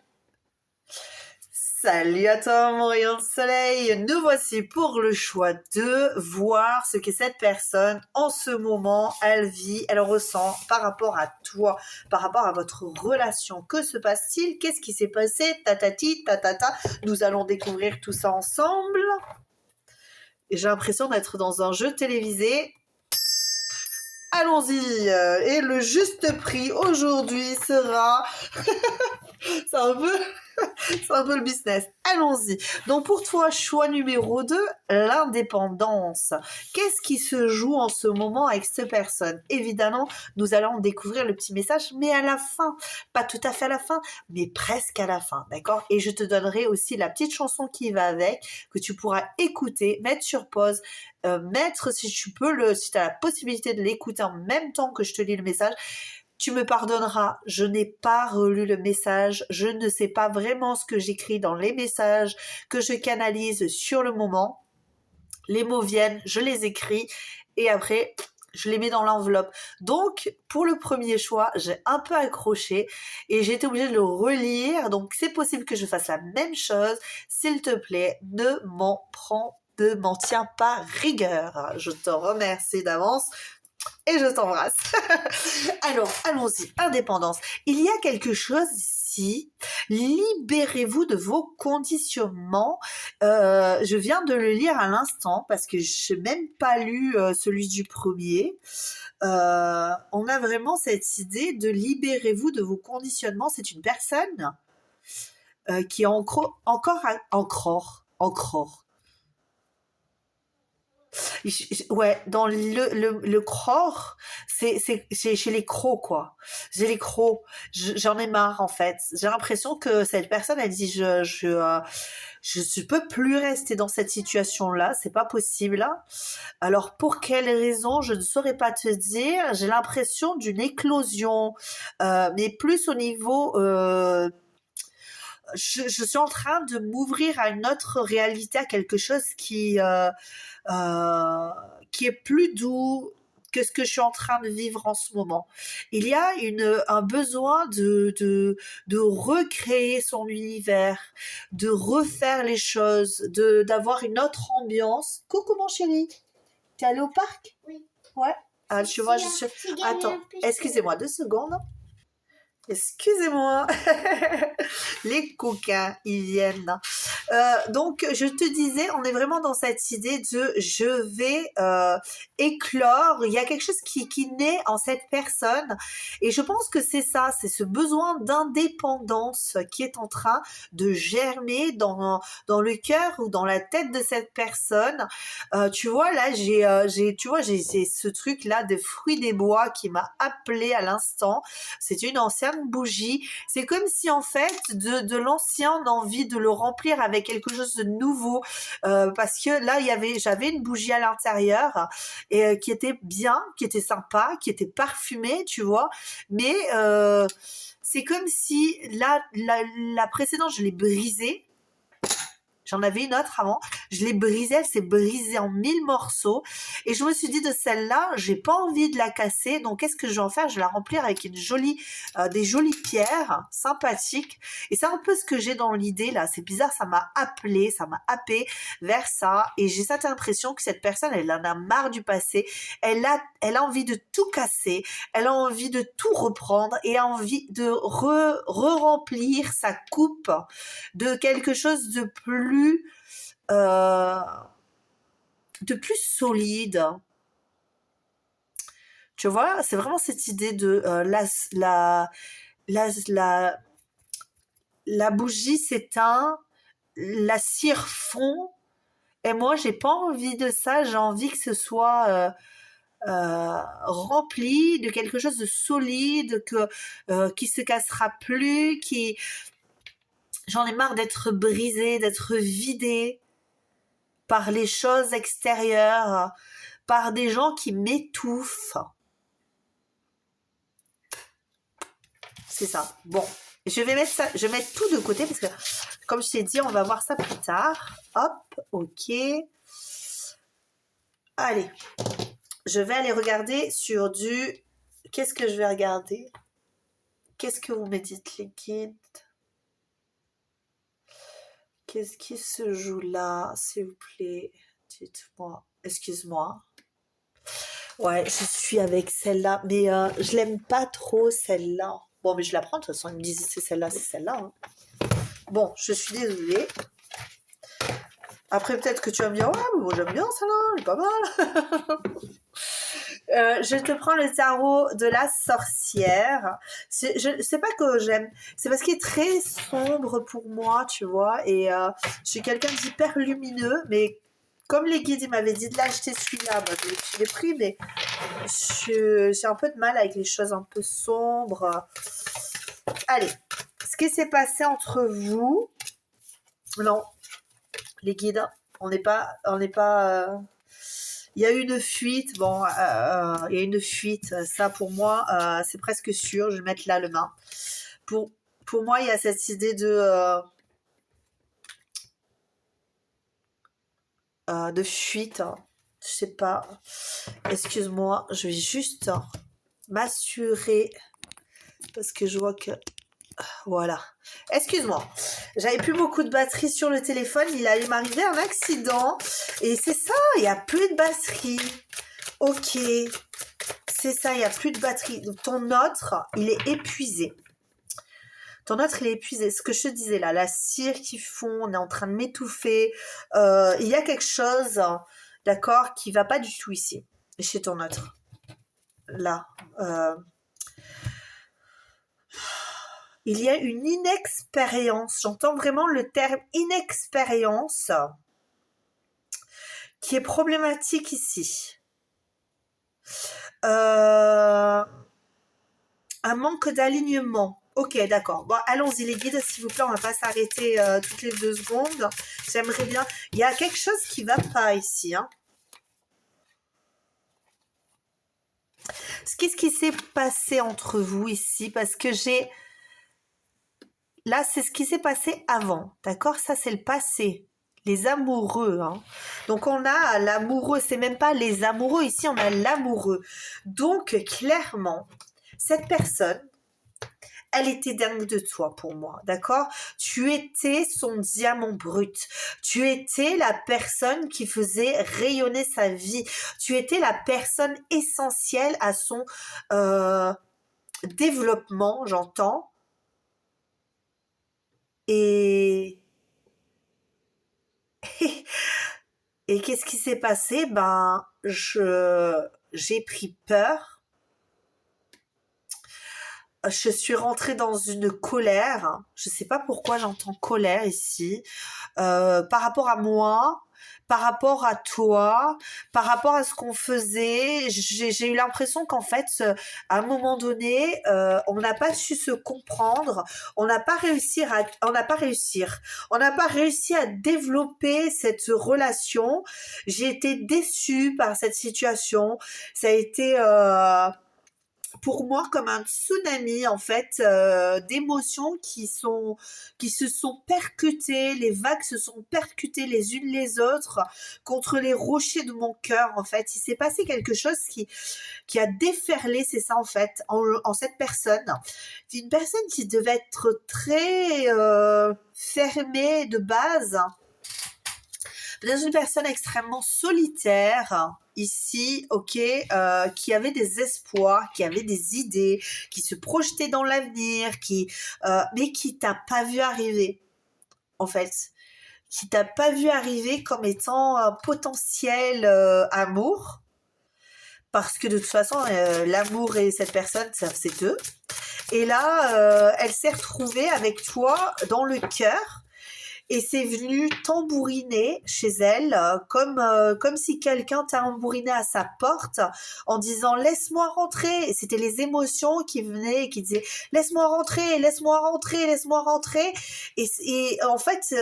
Salut à toi mon rayon de soleil, nous voici pour le choix de voir ce que cette personne en ce moment elle vit, elle ressent par rapport à toi, par rapport à votre relation. Que se passe-t-il? Qu'est-ce qui s'est passé? Tatati, tatata, nous allons découvrir tout ça ensemble. Et j'ai l'impression d'être dans un jeu télévisé. Allons-y, et le juste prix aujourd'hui sera... C'est un peu le business. Allons-y. Donc pour toi, choix numéro 2, l'indépendance. Qu'est-ce qui se joue en ce moment avec cette personne? Évidemment, nous allons découvrir le petit message, mais à la fin. Pas tout à fait à la fin, mais presque à la fin. D'accord? Et je te donnerai aussi la petite chanson qui va avec, que tu pourras écouter, mettre sur pause, mettre si tu peux, si tu as la possibilité de l'écouter en même temps que je te lis le message. Tu me pardonneras, je n'ai pas relu le message, je ne sais pas vraiment ce que j'écris dans les messages que je canalise sur le moment. Les mots viennent, je les écris et après, je les mets dans l'enveloppe. Donc, pour le premier choix, j'ai un peu accroché et j'ai été obligée de le relire. Donc, c'est possible que je fasse la même chose. S'il te plaît, ne m'en prends ne m'en tiens pas rigueur. Je te remercie d'avance et je t'embrasse. Alors, allons-y, indépendance. Il y a quelque chose ici. Libérez-vous de vos conditionnements. Je viens de le lire à l'instant parce que je n'ai même pas lu celui du premier. On a vraiment cette idée de libérez-vous de vos conditionnements. C'est une personne qui est encore ouais, dans le crore, c'est chez les crocs, quoi. J'ai les crocs. J'en ai marre, en fait. J'ai l'impression que cette personne, elle dit, je peux plus rester dans cette situation-là. C'est pas possible. Alors, pour quelle raison, je ne saurais pas te dire. J'ai l'impression d'une éclosion, mais plus au niveau, je suis en train de m'ouvrir à une autre réalité, à quelque chose qui est plus doux que ce que je suis en train de vivre en ce moment. Il y a un besoin de recréer son univers, de refaire les choses, d'avoir une autre ambiance. Coucou mon chéri, t'es allé au parc? Oui. Ouais. Ah, tu vois, je suis... Attends, excusez-moi 2 secondes. Excusez-moi, les coquins, ils viennent. Donc, je te disais, on est vraiment dans cette idée de je vais éclore. Il y a quelque chose qui naît en cette personne. Et je pense que c'est ça, c'est ce besoin d'indépendance qui est en train de germer dans le cœur ou dans la tête de cette personne. Tu vois, là, j'ai ce truc-là de fruits des bois qui m'a appelé à l'instant. C'est une ancienne bougie. C'est comme si en fait de l'ancien on a envie de le remplir avec quelque chose de nouveau parce que là j'avais une bougie à l'intérieur et qui était bien, qui était sympa, qui était parfumée, tu vois, mais c'est comme si la précédente je l'ai brisée. J'en avais une autre avant. Je l'ai brisée, elle s'est brisée en 1000 morceaux. Et je me suis dit de celle-là, j'ai pas envie de la casser. Donc, qu'est-ce que je vais en faire? Je vais la remplir avec des jolies pierres sympathiques. Et c'est un peu ce que j'ai dans l'idée là. C'est bizarre, ça m'a appelé, ça m'a happé vers ça. Et j'ai cette impression que cette personne, elle en a marre du passé. Elle a envie de tout casser. Elle a envie de tout reprendre et a envie de re-remplir sa coupe de quelque chose de plus solide. Tu vois, c'est vraiment cette idée de la bougie s'éteint, la cire fond, et moi j'ai pas envie de ça, j'ai envie que ce soit rempli de quelque chose de solide, qui se cassera plus, j'en ai marre d'être brisée, d'être vidée par les choses extérieures, par des gens qui m'étouffent. C'est ça. Bon, je vais mettre tout de côté parce que, comme je t'ai dit, on va voir ça plus tard. Hop, ok. Allez, je vais aller regarder sur du... Qu'est-ce que je vais regarder? Qu'est-ce que vous me dites, les guides? Qu'est-ce qui se joue là, s'il vous plaît? Dites-moi. Excuse-moi. Ouais, je suis avec celle-là, mais je l'aime pas trop, celle-là. Bon, mais je la prends, de toute façon, ils me disent c'est celle-là, c'est celle-là. Hein. Bon, je suis désolée. Après, peut-être que tu vas me dire, ouais, mais moi j'aime bien celle-là, elle est pas mal. Je te prends le tarot de la sorcière. C'est pas que j'aime, c'est parce qu'il est très sombre pour moi, tu vois, et je suis quelqu'un d'hyper lumineux, mais comme les guides ils m'avaient dit de l'acheter celui-là, bah, je l'ai pris, mais j'ai un peu de mal avec les choses un peu sombres. Allez, ce qui s'est passé entre vous, non, les guides, on n'est pas il y a eu une fuite, bon, il y a une fuite, ça pour moi, c'est presque sûr, je vais mettre là le main. Pour moi, il y a cette idée de fuite, hein. Je sais pas, excuse-moi, je vais juste m'assurer, parce que je vois que Voilà. Excuse-moi. J'avais plus beaucoup de batterie sur le téléphone. Il allait m'arriver un accident. Et c'est ça, il n'y a plus de batterie. Ok. C'est ça, il n'y a plus de batterie. Donc, ton autre, il est épuisé. Ton autre, il est épuisé. Ce que je te disais là, la cire qui fond, on est en train de m'étouffer. Il y a quelque chose, d'accord, qui va pas du tout ici, chez ton autre. Là. Il y a une inexpérience, j'entends vraiment le terme inexpérience, qui est problématique ici. Un manque d'alignement. Ok, d'accord. Bon, allons-y les guides, s'il vous plaît, on va pas s'arrêter toutes les 2 secondes. J'aimerais bien... Il y a quelque chose qui va pas ici, hein. Qu'est-ce qui s'est passé entre vous ici? Parce que j'ai... Là, c'est ce qui s'est passé avant, d'accord? Ça, c'est le passé. Les amoureux, hein. Donc, on a l'amoureux, c'est même pas les amoureux, ici, on a l'amoureux. Donc, clairement, cette personne, elle était dingue de toi pour moi, d'accord? Tu étais son diamant brut. Tu étais la personne qui faisait rayonner sa vie. Tu étais la personne essentielle à son développement, j'entends. Et... Et qu'est-ce qui s'est passé? Ben, j'ai pris peur. Je suis rentrée dans une colère. Je sais pas pourquoi j'entends colère ici. Par rapport à moi, par rapport à toi, par rapport à ce qu'on faisait. J'ai eu l'impression qu'en fait, à un moment donné, on n'a pas su se comprendre. On n'a pas on n'a pas réussi à développer cette relation. J'ai été déçue par cette situation. Ça a été pour moi comme un tsunami en fait d'émotions qui se sont percutées, les vagues se sont percutées les unes les autres contre les rochers de mon cœur en fait. Il s'est passé quelque chose qui a déferlé, c'est ça en fait, en cette personne. C'est une personne qui devait être très fermée de base, dans une personne extrêmement solitaire ici, ok, qui avait des espoirs, qui avait des idées, qui se projetait dans l'avenir, mais qui t'a pas vu arriver, en fait, qui t'a pas vu arriver comme étant un potentiel amour, parce que de toute façon, l'amour et cette personne, c'est deux. Et là, elle s'est retrouvée avec toi dans le cœur. Et c'est venu tambouriner chez elle, comme si quelqu'un tambouriné à sa porte en disant laisse-moi rentrer. Et c'était les émotions qui venaient et qui disaient laisse-moi rentrer, laisse-moi rentrer, laisse-moi rentrer. Et en fait,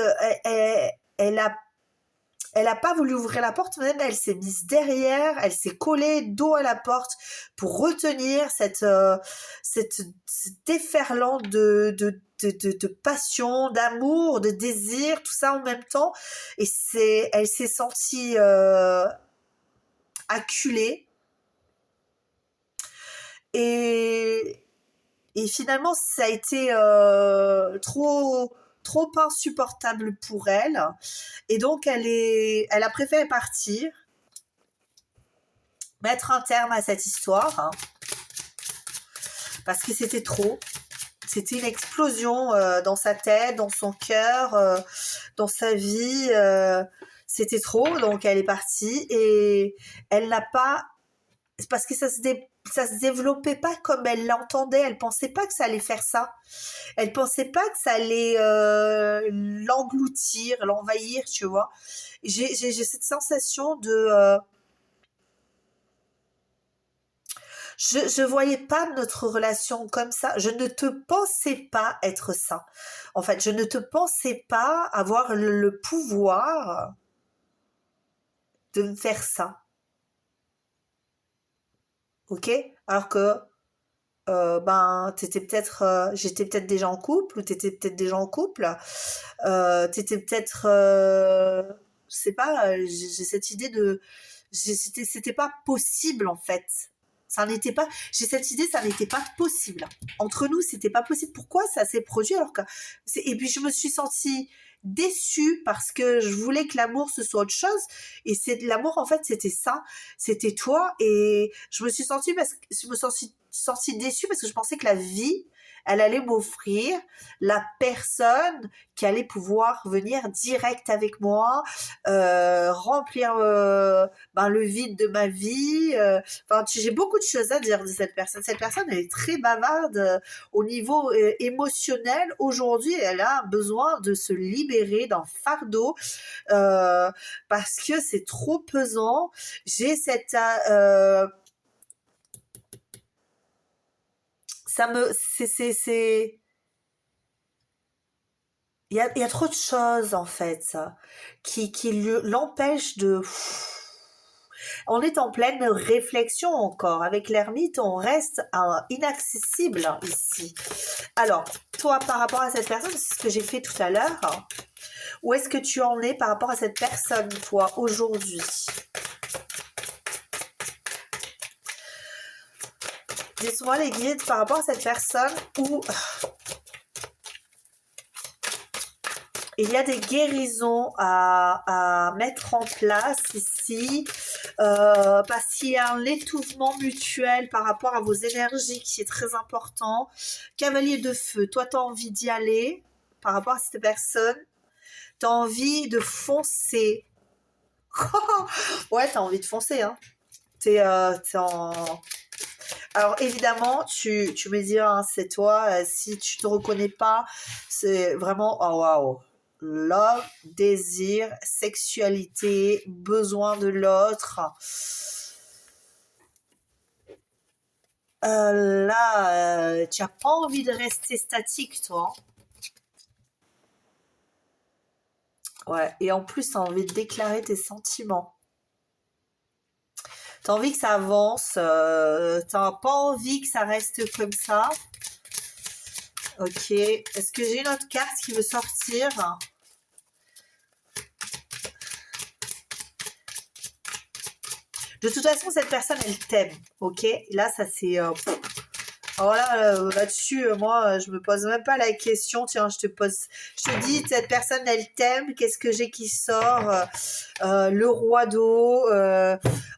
elle a pas voulu ouvrir la porte, même elle s'est mise derrière, elle s'est collée dos à la porte pour retenir cette déferlante de passion, d'amour, de désir, tout ça en même temps. Et elle s'est sentie acculée. Et finalement, ça a été trop insupportable pour elle. Et donc, elle a préféré partir, mettre un terme à cette histoire, hein, parce que c'était trop. C'était une explosion dans sa tête, dans son cœur, dans sa vie. C'était trop, donc elle est partie et elle n'a pas... C'est parce que ça se développait pas comme elle l'entendait. Elle pensait pas que ça allait faire ça. Elle pensait pas que ça allait l'engloutir, l'envahir, tu vois. J'ai cette sensation de... je voyais pas notre relation comme ça. Je ne te pensais pas être ça. En fait, je ne te pensais pas avoir le pouvoir de me faire ça. Ok? Alors que ben j'étais peut-être déjà en couple ou t'étais peut-être déjà en couple. T'étais peut-être, je sais pas. J'ai cette idée de, c'était pas possible en fait. Ça n'était pas, j'ai cette idée, ça n'était pas possible. Entre nous, c'était pas possible. Pourquoi ça s'est produit alors que et puis je me suis sentie déçue parce que je voulais que l'amour ce soit autre chose et c'est de l'amour en fait, c'était ça, c'était toi et je me suis sentie sentie déçue parce que je pensais que la vie elle allait m'offrir la personne qui allait pouvoir venir direct avec moi, remplir le vide de ma vie. Enfin, j'ai beaucoup de choses à dire de cette personne. Cette personne, elle est très bavarde au niveau émotionnel. Aujourd'hui, elle a besoin de se libérer d'un fardeau parce que c'est trop pesant. J'ai cette... ça me... c'est il y a trop de choses en fait qui l'empêchent de... On est en pleine réflexion encore. Avec l'ermite, on reste inaccessible ici. Alors, toi, par rapport à cette personne, c'est ce que j'ai fait tout à l'heure. Où est-ce que tu en es par rapport à cette personne, toi, aujourd'hui? Dis-moi les guides par rapport à cette personne où il y a des guérisons à mettre en place ici, parce qu'il y a un étouffement mutuel par rapport à vos énergies qui est très important. Cavalier de feu, toi tu as envie d'y aller par rapport à cette personne, tu as envie de foncer. Ouais, tu as envie de foncer, hein. T'es en... Alors évidemment, tu me diras, hein, c'est toi, si tu te reconnais pas, c'est vraiment, oh waouh, love, désir, sexualité, besoin de l'autre. Là, tu n'as pas envie de rester statique, toi. Ouais, et en plus, tu as envie de déclarer tes sentiments. Tu as envie que ça avance, tu n'as pas envie que ça reste comme ça. Ok, est-ce que j'ai une autre carte qui veut sortir? De toute façon, cette personne, elle t'aime, ok? Là, ça c'est... alors là-dessus, moi, je me pose même pas la question. Tiens, je te dis, cette personne, elle t'aime. Qu'est-ce que j'ai qui sort? Le roi d'eau.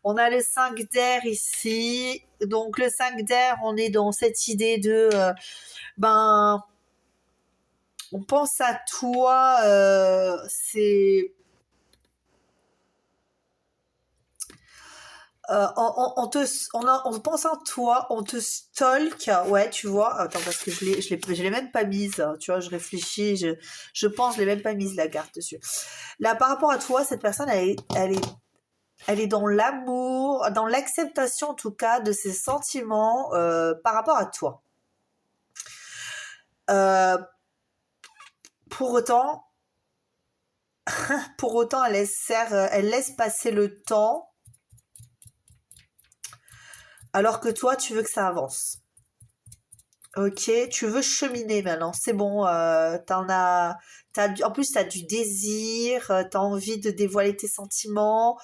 On a le 5 d'air ici. Donc, le 5 d'air, on est dans cette idée de... on pense à toi. C'est... on pense en toi, on te stalk, ouais, tu vois. Attends, parce que je l'ai même pas mise, hein, tu vois, je réfléchis, je pense, je l'ai même pas mise la carte dessus. Là, par rapport à toi, cette personne, elle est dans l'amour, dans l'acceptation en tout cas de ses sentiments par rapport à toi. Pour autant, elle laisse passer le temps. Alors que toi, tu veux que ça avance. Ok, tu veux cheminer maintenant, c'est bon, en plus, tu as du désir, tu as envie de dévoiler tes sentiments.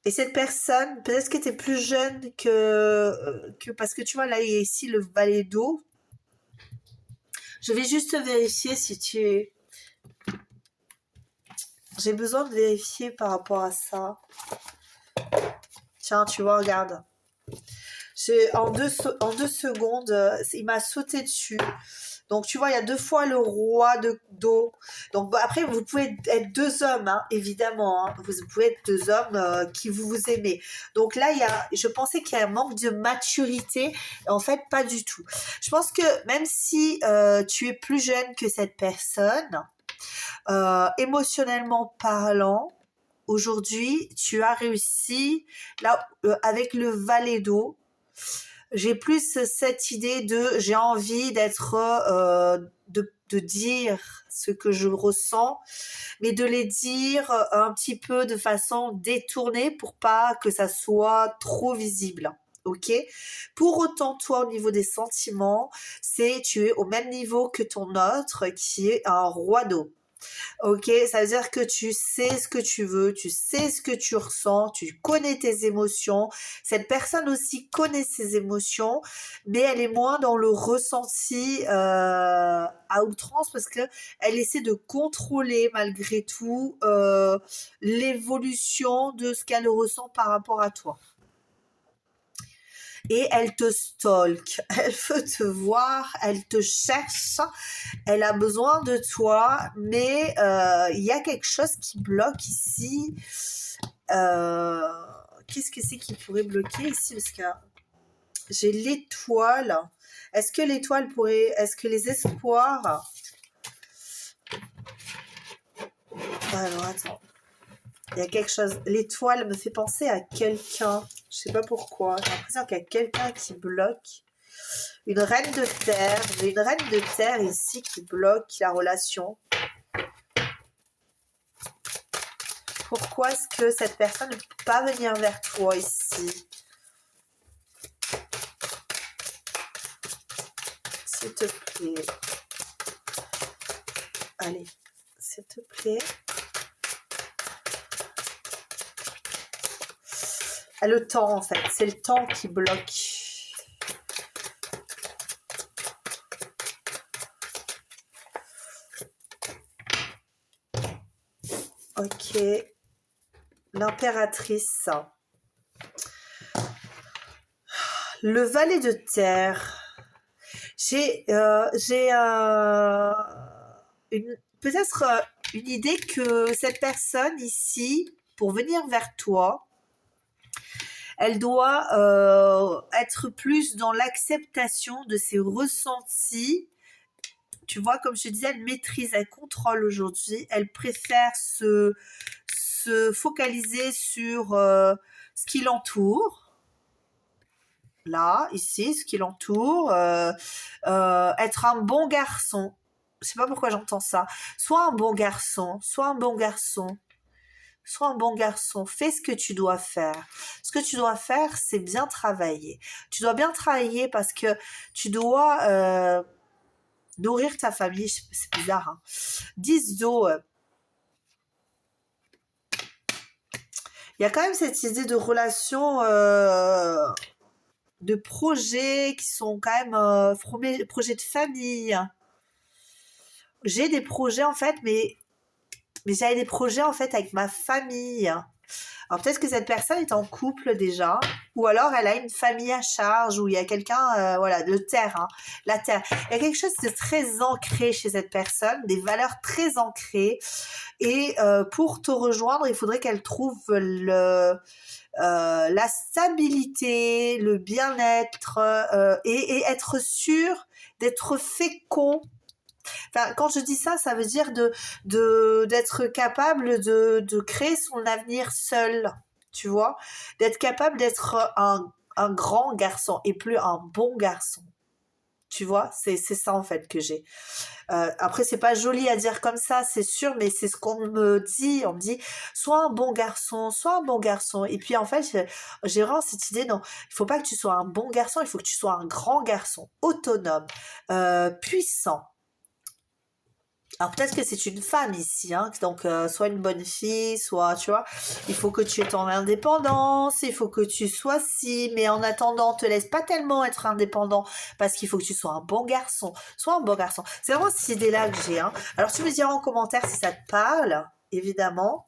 Et cette personne, peut-être que tu es plus jeune parce que tu vois, là, il y a ici le valet d'eau. Je vais juste vérifier si tu es... J'ai besoin de vérifier par rapport à ça. Tiens, tu vois, regarde. En deux secondes, il m'a sauté dessus. Donc, tu vois, il y a 2 fois le roi d'eau. Donc, après, vous pouvez être 2 hommes, hein, évidemment. Hein. Vous pouvez être 2 hommes qui vous aimez. Donc là, je pensais qu'il y a un manque de maturité. En fait, pas du tout. Je pense que même si tu es plus jeune que cette personne, émotionnellement parlant, aujourd'hui, tu as réussi, là, avec le valet d'eau, j'ai plus cette idée de j'ai envie d'être de dire ce que je ressens, mais de les dire un petit peu de façon détournée pour pas que ça soit trop visible. Ok. Pour autant, toi, au niveau des sentiments, tu es au même niveau que ton autre qui est un roi d'eau. Ok, ça veut dire que tu sais ce que tu veux, tu sais ce que tu ressens, tu connais tes émotions. Cette personne aussi connaît ses émotions, mais elle est moins dans le ressenti à outrance parce que elle essaie de contrôler malgré tout l'évolution de ce qu'elle ressent par rapport à toi. Et elle te stalk, elle veut te voir, elle te cherche, elle a besoin de toi, mais il y a quelque chose qui bloque ici. Qu'est-ce que c'est qui pourrait bloquer ici? Parce que j'ai l'étoile. Est-ce que l'étoile pourrait... Est-ce que les espoirs... Alors, attends. Il y a quelque chose... L'étoile me fait penser à quelqu'un. Je sais pas pourquoi. J'ai l'impression qu'il y a quelqu'un qui bloque. Une reine de terre. J'ai une reine de terre ici qui bloque la relation. Pourquoi est-ce que cette personne ne peut pas venir vers toi ici? S'il te plaît. Allez, s'il te plaît. Le temps, en fait. C'est le temps qui bloque. Ok. L'impératrice. Le valet de terre. J'ai peut-être une idée que cette personne ici, pour venir vers toi, elle doit être plus dans l'acceptation de ses ressentis. Tu vois, comme je te disais, elle maîtrise, elle contrôle aujourd'hui. Elle préfère se focaliser sur ce qui l'entoure. Là, ici, ce qui l'entoure. Être un bon garçon. Je sais pas pourquoi j'entends ça. Sois un bon garçon. Sois un bon garçon. Sois un bon garçon, fais ce que tu dois faire. Ce que tu dois faire, c'est bien travailler. Tu dois bien travailler parce que tu dois nourrir ta famille. C'est bizarre, hein. 10 d'eau. Il y a quand même cette idée de relation, de projets qui sont quand même projets de famille. J'ai des projets en fait, mais j'avais des projets en fait avec ma famille. Alors peut-être que cette personne est en couple déjà, ou alors elle a une famille à charge, ou il y a quelqu'un, voilà, de terre, hein, la terre. Il y a quelque chose de très ancré chez cette personne, des valeurs très ancrées, et pour te rejoindre, il faudrait qu'elle trouve la stabilité, le bien-être, et être sûre d'être fécond. Enfin, quand je dis ça, ça veut dire d'être capable de créer son avenir seul, tu vois, d'être capable d'être un grand garçon et plus un bon garçon. Tu vois, c'est ça en fait que j'ai. Après, c'est pas joli à dire comme ça, c'est sûr, mais c'est ce qu'on me dit. On me dit, sois un bon garçon, sois un bon garçon. Et puis en fait, j'ai vraiment cette idée, non, il faut pas que tu sois un bon garçon, il faut que tu sois un grand garçon, autonome, puissant. Alors peut-être que c'est une femme ici, hein, donc soit une bonne fille, soit, tu vois, il faut que tu aies ton indépendance, il faut que tu sois si, mais en attendant, te laisse pas tellement être indépendant, parce qu'il faut que tu sois un bon garçon, sois un bon garçon. C'est vraiment cette idée-là que j'ai, hein. Alors tu me diras en commentaire si ça te parle, évidemment.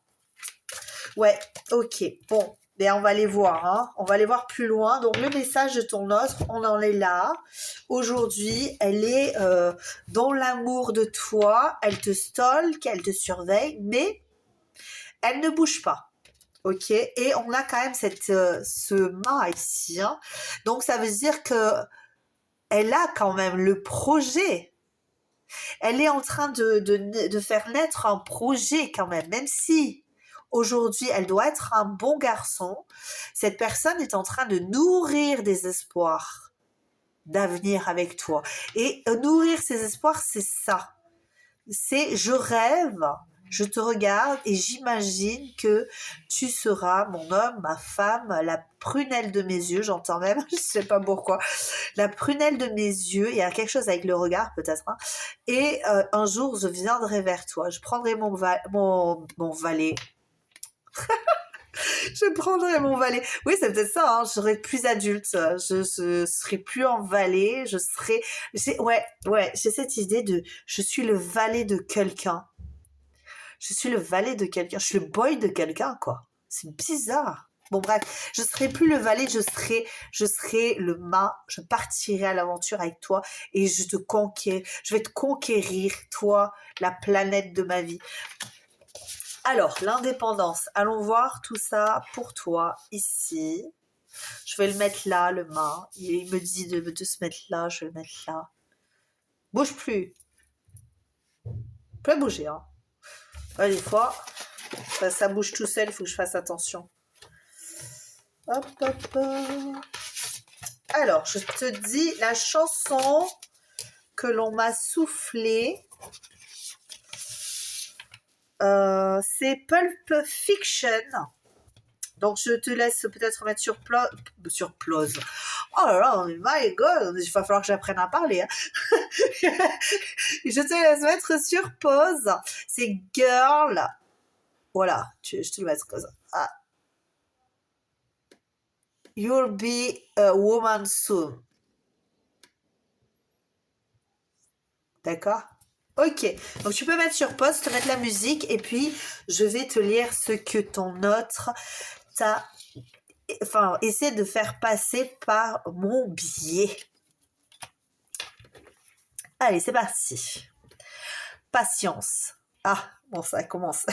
Ouais, ok, bon. Ben, on va les voir, hein. On va les voir plus loin. Donc, le message de ton autre, on en est là. Aujourd'hui, elle est dans l'amour de toi. Elle te stalk, elle te surveille, mais elle ne bouge pas. Ok? Et on a quand même ce mât ici, hein. Donc, ça veut dire que elle a quand même le projet. Elle est en train de faire naître un projet quand même si aujourd'hui, elle doit être un bon garçon. Cette personne est en train de nourrir des espoirs d'avenir avec toi. Et nourrir ces espoirs, c'est ça. C'est je rêve Je te regarde et j'imagine que tu seras mon homme, ma femme, la prunelle de mes yeux, j'entends même, je sais pas pourquoi, la prunelle de mes yeux, il y a quelque chose avec le regard peut-être, hein. Et un jour je viendrai vers toi, je prendrai mon valet, je prendrai mon valet. Oui, c'est peut-être ça, hein. Je serai plus adulte. Je serai plus en valet. Ouais, j'ai cette idée de, je suis le valet de quelqu'un. Je suis le valet de quelqu'un. Je suis le boy de quelqu'un, quoi. C'est bizarre. Bon, bref, je serai plus le valet, je serai le mât. Je partirai à l'aventure avec toi et je vais te conquérir, toi, la planète de ma vie. Alors, l'indépendance. Allons voir tout ça pour toi, ici. Je vais le mettre là, le mât. Il me dit de se mettre là, je vais le mettre là. Bouge plus. Pas bouger, hein. Ouais, des fois, ça bouge tout seul, il faut que je fasse attention. Hop, hop, hop. Alors, je te dis la chanson que l'on m'a soufflée. C'est Pulp Fiction. Donc, je te laisse peut-être mettre sur plause. Oh là là, my God, il va falloir que j'apprenne à parler. Hein. Je te laisse mettre sur pause. C'est Girl. Voilà, je te le mets comme ça. Ah. You'll be a woman soon. D'accord? Ok, donc tu peux mettre sur pause, te mettre la musique et puis je vais te lire ce que ton autre t'a... Enfin, essaie de faire passer par mon biais. Allez, c'est parti. Patience. Ah, bon, ça commence.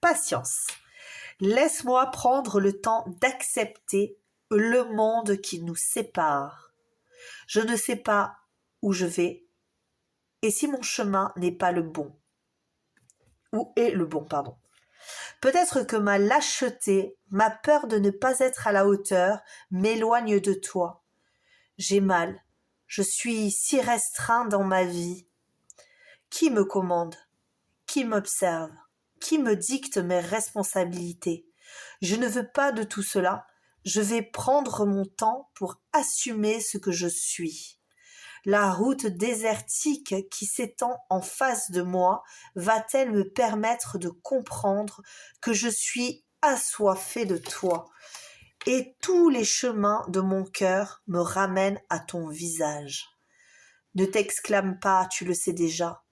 Patience. Laisse-moi prendre le temps d'accepter le monde qui nous sépare. Je ne sais pas où je vais et si mon chemin n'est pas le bon. Où est le bon, pardon. Peut-être que ma lâcheté, ma peur de ne pas être à la hauteur m'éloigne de toi. J'ai mal. Je suis si restreint dans ma vie. Qui me commande? Qui m'observe? Qui me dicte mes responsabilités? Je ne veux pas de tout cela. Je vais prendre mon temps pour assumer ce que je suis. La route désertique qui s'étend en face de moi va-t-elle me permettre de comprendre que je suis assoiffé de toi et tous les chemins de mon cœur me ramènent à ton visage. Ne t'exclame pas, tu le sais déjà.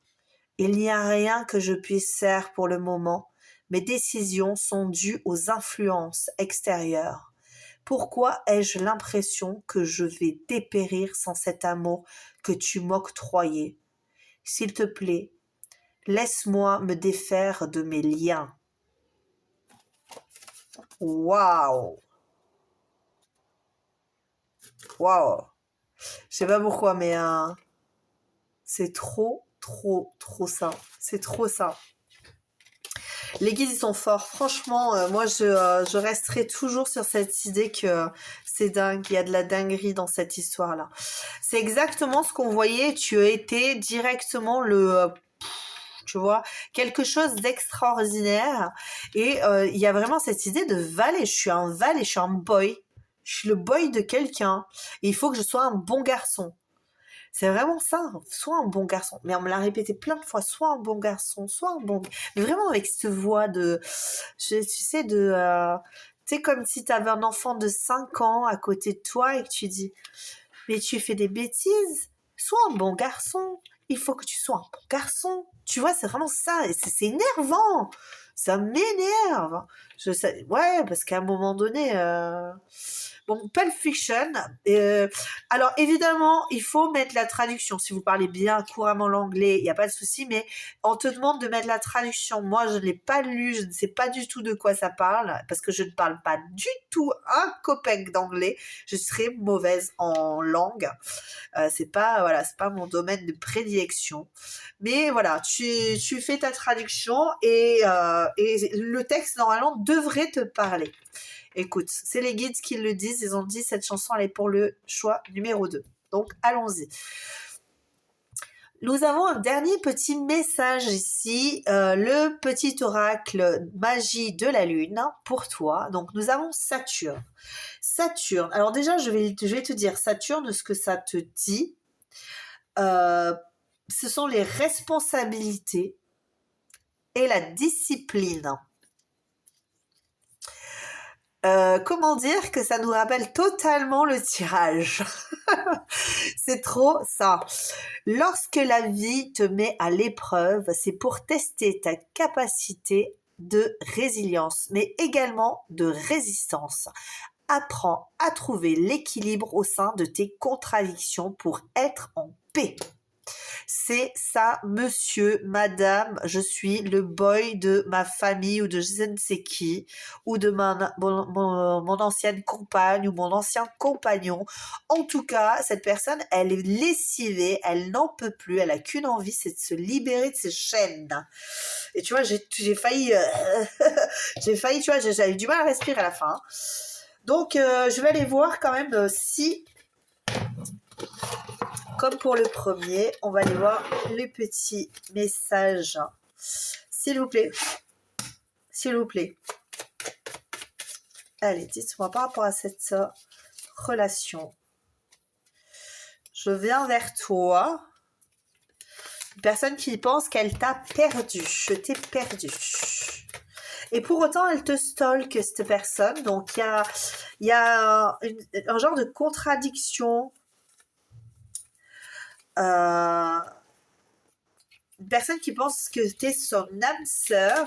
Il n'y a rien que je puisse faire pour le moment. Mes décisions sont dues aux influences extérieures. Pourquoi ai-je l'impression que je vais dépérir sans cet amour que tu m'octroyais? S'il te plaît, laisse-moi me défaire de mes liens. Waouh! Waouh! Je sais pas pourquoi, mais c'est trop ça. C'est trop ça. Les guides, ils sont forts. Franchement, moi, je resterai toujours sur cette idée que c'est dingue. Il y a de la dinguerie dans cette histoire-là. C'est exactement ce qu'on voyait. Tu as été directement tu vois, quelque chose d'extraordinaire. Et il y a vraiment cette idée de valet. Je suis un valet, je suis un boy. Je suis le boy de quelqu'un. Et il faut que je sois un bon garçon. C'est vraiment ça, sois un bon garçon. Mais on me l'a répété plein de fois, sois un bon garçon, sois un bon... Mais vraiment avec cette voix tu sais, comme si tu avais un enfant de 5 ans à côté de toi et que tu dis, mais tu fais des bêtises, sois un bon garçon. Il faut que tu sois un bon garçon. Tu vois, c'est vraiment ça. Et c'est énervant. Ça m'énerve. Ouais, parce qu'à un moment donné... Bon, Pulp Fiction. Alors, évidemment, il faut mettre la traduction. Si vous parlez bien couramment l'anglais, il n'y a pas de souci, mais on te demande de mettre la traduction. Moi, je ne l'ai pas lu, je ne sais pas du tout de quoi ça parle, parce que je ne parle pas du tout un copec d'anglais. Je serais mauvaise en langue. C'est pas mon domaine de prédilection. Mais voilà, tu fais ta traduction et le texte, normalement, devrait te parler. Écoute, c'est les guides qui le disent. Ils ont dit cette chanson, elle est pour le choix numéro 2. Donc, allons-y. Nous avons un dernier petit message ici, le petit oracle magie de la lune pour toi. Donc nous avons Saturne. Saturne, alors déjà je vais te dire Saturne, ce que ça te dit. Ce sont les responsabilités et la discipline. Comment dire que ça nous rappelle totalement le tirage. C'est trop ça. Lorsque la vie te met à l'épreuve, c'est pour tester ta capacité de résilience, mais également de résistance. Apprends à trouver l'équilibre au sein de tes contradictions pour être en paix. C'est ça, monsieur, madame, je suis le boy de ma famille ou de je ne sais qui, ou de mon ancienne compagne ou mon ancien compagnon. En tout cas, cette personne, elle est lessivée, elle n'en peut plus, elle a qu'une envie, c'est de se libérer de ses chaînes. Et tu vois, j'ai failli, j'ai failli, tu vois, j'avais du mal à respirer à la fin. Donc, je vais aller voir quand même si... Comme pour le premier, on va aller voir les petits messages. S'il vous plaît. S'il vous plaît. Allez, dites-moi par rapport à cette relation. Je viens vers toi. Une personne qui pense qu'elle t'a perdu. Je t'ai perdu. Et pour autant, elle te stalk, cette personne. Donc, il y a un genre de contradiction. Une personne qui pense que tu es son âme sœur.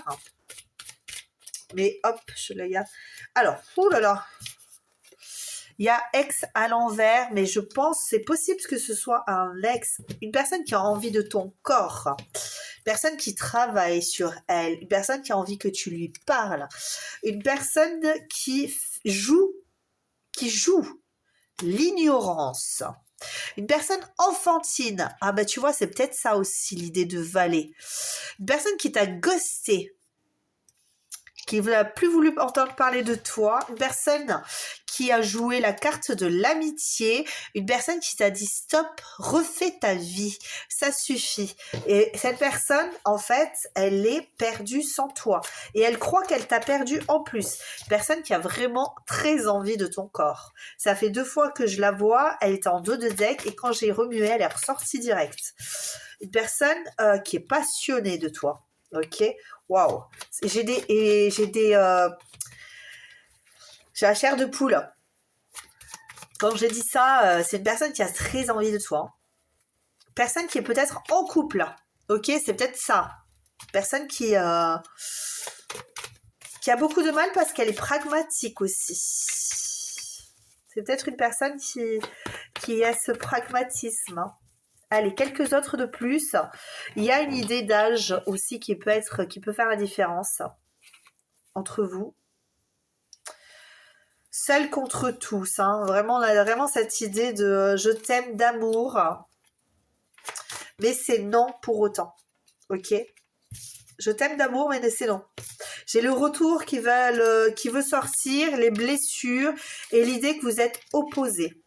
Mais hop, je le garde. Alors, oulala. Il y a ex à l'envers, mais je pense c'est possible que ce soit un ex, une personne qui a envie de ton corps, une personne qui travaille sur elle, une personne qui a envie que tu lui parles, une personne qui joue l'ignorance. Une personne enfantine. Ah bah tu vois, c'est peut-être ça aussi l'idée de valet. Une personne qui t'a ghosté, qui n'a plus voulu entendre parler de toi, une personne qui a joué la carte de l'amitié, une personne qui t'a dit stop, refais ta vie, ça suffit. Et cette personne, en fait, elle est perdue sans toi. Et elle croit qu'elle t'a perdu en plus. Une personne qui a vraiment très envie de ton corps. Ça fait 2 fois que je la vois, elle était en dos de deck et quand j'ai remué, elle est ressortie direct. Une personne qui est passionnée de toi. Ok, waouh. J'ai la chair de poule. Quand j'ai dit ça, c'est une personne qui a très envie de toi. Personne qui est peut-être en couple. Ok, c'est peut-être ça. Personne qui a beaucoup de mal parce qu'elle est pragmatique aussi. C'est peut-être une personne qui a ce pragmatisme. Allez, quelques autres de plus. Il y a une idée d'âge aussi qui peut faire la différence entre vous. Seul contre tous, hein. Vraiment, on a vraiment cette idée de je t'aime d'amour, mais c'est non pour autant. Ok ? Je t'aime d'amour, mais c'est non. J'ai le retour qui veut sortir, les blessures et l'idée que vous êtes opposés.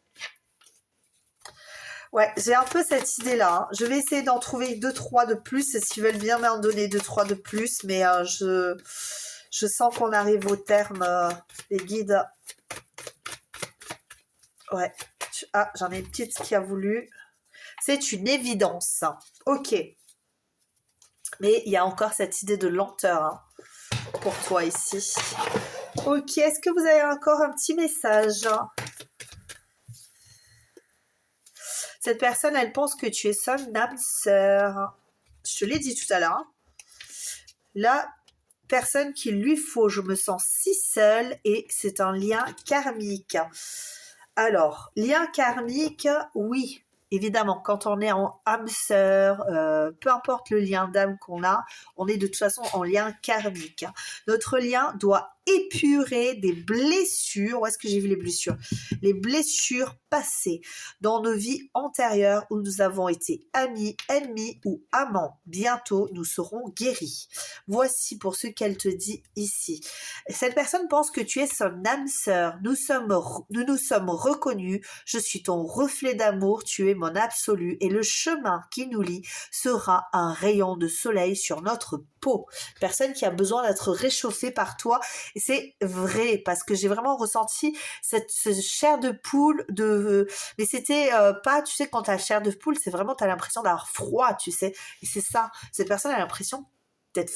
Ouais, j'ai un peu cette idée-là. Hein. Je vais essayer d'en trouver 2-3 de plus, s'ils veulent bien m'en donner 2-3 de plus, mais je sens qu'on arrive au terme, les guides. Ouais. Ah, j'en ai une petite qui a voulu. C'est une évidence. Ok. Mais il y a encore cette idée de lenteur hein, pour toi ici. Ok, est-ce que vous avez encore un petit message ? Cette personne, elle pense que tu es son âme sœur. Je te l'ai dit tout à l'heure. La personne qu'il lui faut, je me sens si seule et c'est un lien karmique. Alors, lien karmique, oui, évidemment, quand on est en âme sœur, peu importe le lien d'âme qu'on a, on est de toute façon en lien karmique. Notre lien doit épurer des blessures. Où est-ce que j'ai vu les blessures? Les blessures passées dans nos vies antérieures où nous avons été amis, ennemis ou amants. Bientôt, nous serons guéris. Voici pour ce qu'elle te dit ici. Cette personne pense que tu es son âme sœur. Nous nous sommes reconnus. Je suis ton reflet d'amour. Tu es mon absolu. Et le chemin qui nous lie sera un rayon de soleil sur notre peau. Personne qui a besoin d'être réchauffée par toi. Et c'est vrai parce que j'ai vraiment ressenti cette chair de poule mais c'était pas, tu sais, quand t'as chair de poule, c'est vraiment, t'as l'impression d'avoir froid, tu sais. Et c'est ça. Cette personne a l'impression d'être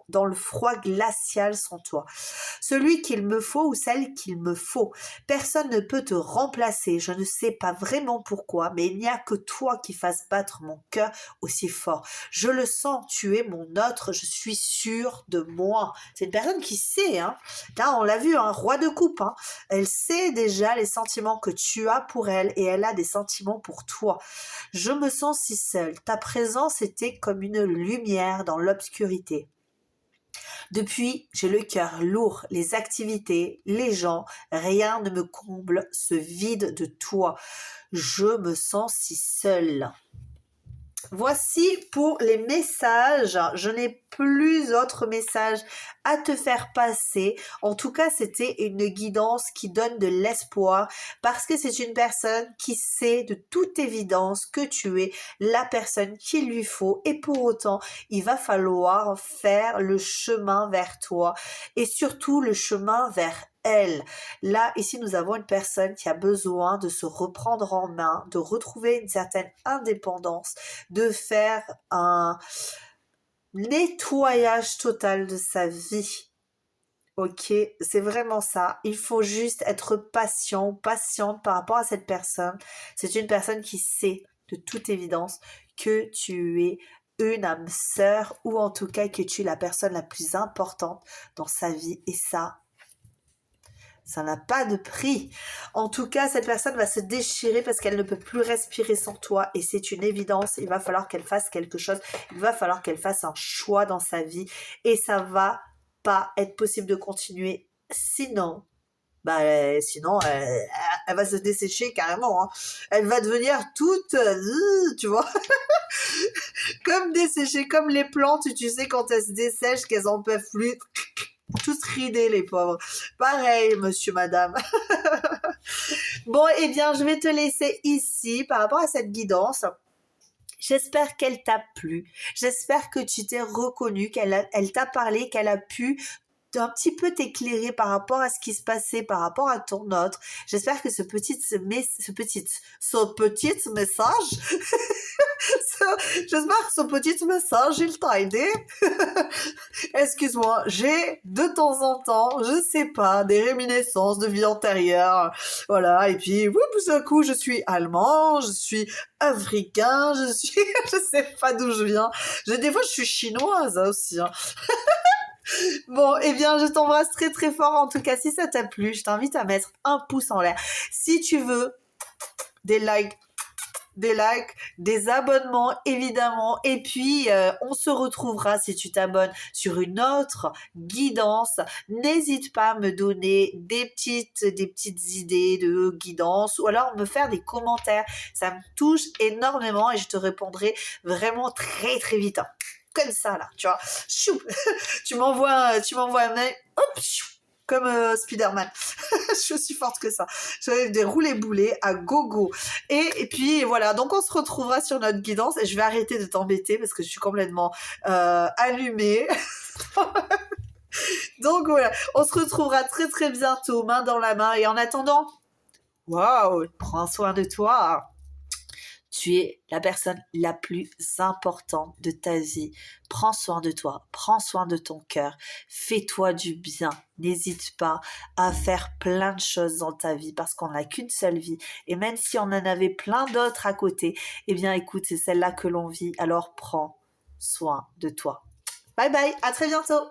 dans le froid glacial sans toi. Celui qu'il me faut ou celle qu'il me faut. Personne ne peut te remplacer. Je ne sais pas vraiment pourquoi, mais il n'y a que toi qui fasses battre mon cœur aussi fort. Je le sens, tu es mon autre, je suis sûre de moi. C'est une personne qui sait, hein. Là, on l'a vu, un roi de coupe, hein. Elle sait déjà les sentiments que tu as pour elle et elle a des sentiments pour toi. Je me sens si seule. Ta présence était comme une lumière dans l'obscurité. Depuis, j'ai le cœur lourd, les activités, les gens, rien ne me comble ce vide de toi. Je me sens si seule. Voici pour les messages. Je n'ai plus d'autres messages à te faire passer. En tout cas, c'était une guidance qui donne de l'espoir parce que c'est une personne qui sait de toute évidence que tu es la personne qu'il lui faut et pour autant, il va falloir faire le chemin vers toi et surtout le chemin vers elle. Là, ici, nous avons une personne qui a besoin de se reprendre en main, de retrouver une certaine indépendance, de faire un nettoyage total de sa vie. Ok, c'est vraiment ça. Il faut juste être patient, patiente par rapport à cette personne. C'est une personne qui sait de toute évidence que tu es une âme sœur ou en tout cas que tu es la personne la plus importante dans sa vie et ça n'a pas de prix. En tout cas, cette personne va se déchirer parce qu'elle ne peut plus respirer sans toi et c'est une évidence. Il va falloir qu'elle fasse quelque chose. Il va falloir qu'elle fasse un choix dans sa vie et ça va pas être possible de continuer. Sinon, elle va se dessécher carrément. Hein. Elle va devenir toute, tu vois, comme desséchée, comme les plantes, tu sais, quand elles se dessèchent, qu'elles en peuvent plus. Tous ridés, les pauvres. Pareil, monsieur, madame. Bon, eh bien, je vais te laisser ici par rapport à cette guidance. J'espère qu'elle t'a plu. J'espère que tu t'es reconnu, elle t'a parlé, qu'elle a pu un petit peu t'éclairer par rapport à ce qui se passait, par rapport à ton autre. J'espère que ce petit message, j'espère que ce petit message, il t'a aidé. Excuse-moi, j'ai de temps en temps, je sais pas, des réminiscences de vie antérieure. Voilà, et puis, tout d'un coup, je suis allemand, je suis africain, je sais pas d'où je viens. Des fois, je suis chinoise aussi, hein. Bon, eh bien, je t'embrasse très très fort. En tout cas, si ça t'a plu, je t'invite à mettre un pouce en l'air. Si tu veux, des likes, des abonnements, évidemment. Et puis, on se retrouvera si tu t'abonnes sur une autre guidance. N'hésite pas à me donner des petites idées de guidance ou alors me faire des commentaires. Ça me touche énormément et je te répondrai vraiment très très vite. Hein. Comme ça là, tu vois, chou, tu m'envoies un mail, hop, chou, comme Spider-Man. Je suis forte que ça. J'avais des roulés boulets à gogo. Et puis voilà, donc on se retrouvera sur notre guidance et je vais arrêter de t'embêter parce que je suis complètement allumée. Donc voilà, on se retrouvera très très bientôt, main dans la main. Et en attendant, waouh, prends soin de toi. Tu es la personne la plus importante de ta vie. Prends soin de toi, prends soin de ton cœur, fais-toi du bien. N'hésite pas à faire plein de choses dans ta vie parce qu'on n'a qu'une seule vie. Et même si on en avait plein d'autres à côté, eh bien écoute, c'est celle-là que l'on vit. Alors prends soin de toi. Bye bye, à très bientôt.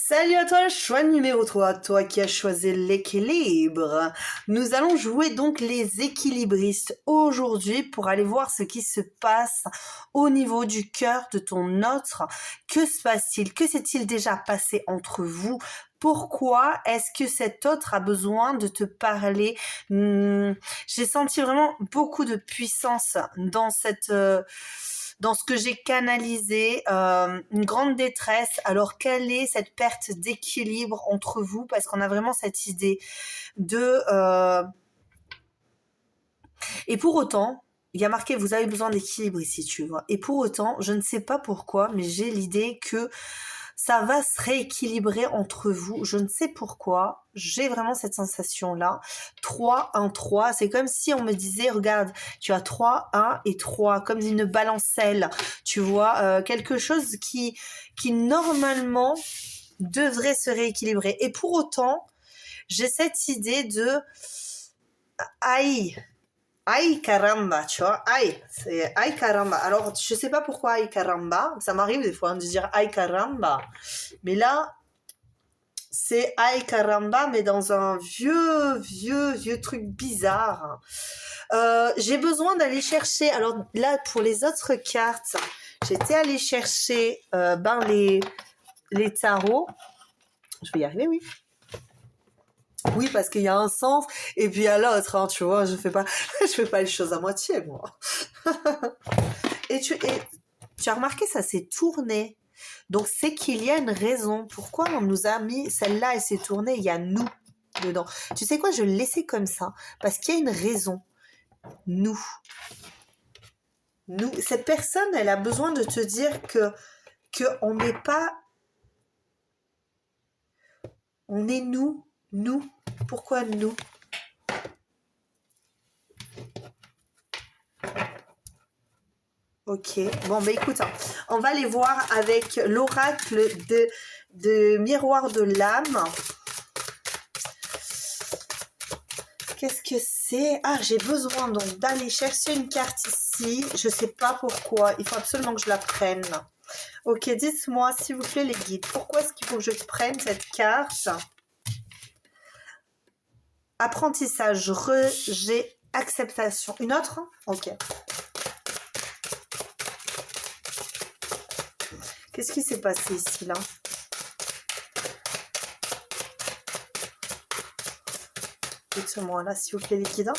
Salut à toi, choix numéro 3, toi qui as choisi l'équilibre. Nous allons jouer donc les équilibristes aujourd'hui pour aller voir ce qui se passe au niveau du cœur de ton autre. Que se passe-t-il? Que s'est-il déjà passé entre vous? Pourquoi est-ce que cet autre a besoin de te parler? J'ai senti vraiment beaucoup de puissance dans dans ce que j'ai canalisé, une grande détresse. Alors, quelle est cette perte d'équilibre entre vous? Parce qu'on a vraiment cette idée de... Et pour autant, il y a marqué, vous avez besoin d'équilibre ici, tu vois. Et pour autant, je ne sais pas pourquoi, mais j'ai l'idée que ça va se rééquilibrer entre vous. Je ne sais pourquoi. J'ai vraiment cette sensation-là. 3, 1, 3. C'est comme si on me disait, regarde, tu as 3, 1 et 3, comme une balancelle. Tu vois, quelque chose qui normalement devrait se rééquilibrer. Et pour autant, j'ai cette idée de aïe. Aïe caramba, tu vois, aïe, c'est aïe caramba. Alors, je sais pas pourquoi aïe caramba, ça m'arrive des fois de dire aïe caramba, mais là, c'est aïe caramba, mais dans un vieux truc bizarre. J'ai besoin d'aller chercher, alors là, pour les autres cartes, j'étais allée chercher les tarots. Je vais y arriver, oui. Oui, parce qu'il y a un sens et puis il y a l'autre, hein, tu vois, je fais pas les choses à moitié, moi. et tu as remarqué, ça s'est tourné. Donc, c'est qu'il y a une raison. Pourquoi on nous a mis celle-là, elle s'est tournée, il y a nous dedans. Tu sais quoi, je vais le laisser comme ça, parce qu'il y a une raison. Nous. Cette personne, elle a besoin de te dire que on n'est pas... On est nous. Nous. Pourquoi nous? Ok, bon bah écoute, hein, on va aller voir avec l'oracle de miroir de l'âme. Qu'est-ce que c'est? Ah, j'ai besoin donc d'aller chercher une carte ici. Je sais pas pourquoi, il faut absolument que je la prenne. Ok, dites-moi s'il vous plaît les guides, pourquoi est-ce qu'il faut que je prenne cette carte? Apprentissage, rejet, acceptation. Une autre? Ok. Qu'est-ce qui s'est passé ici, là? Dites-moi, là, s'il vous plaît, les guides.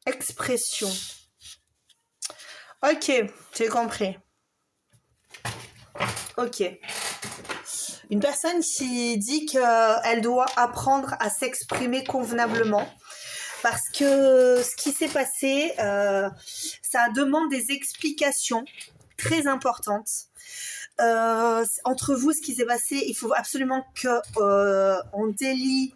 Expression. Ok, j'ai compris. Ok. Une personne qui dit qu'elle doit apprendre à s'exprimer convenablement parce que ce qui s'est passé, ça demande des explications très importantes. Entre vous, ce qui s'est passé, il faut absolument qu'on délie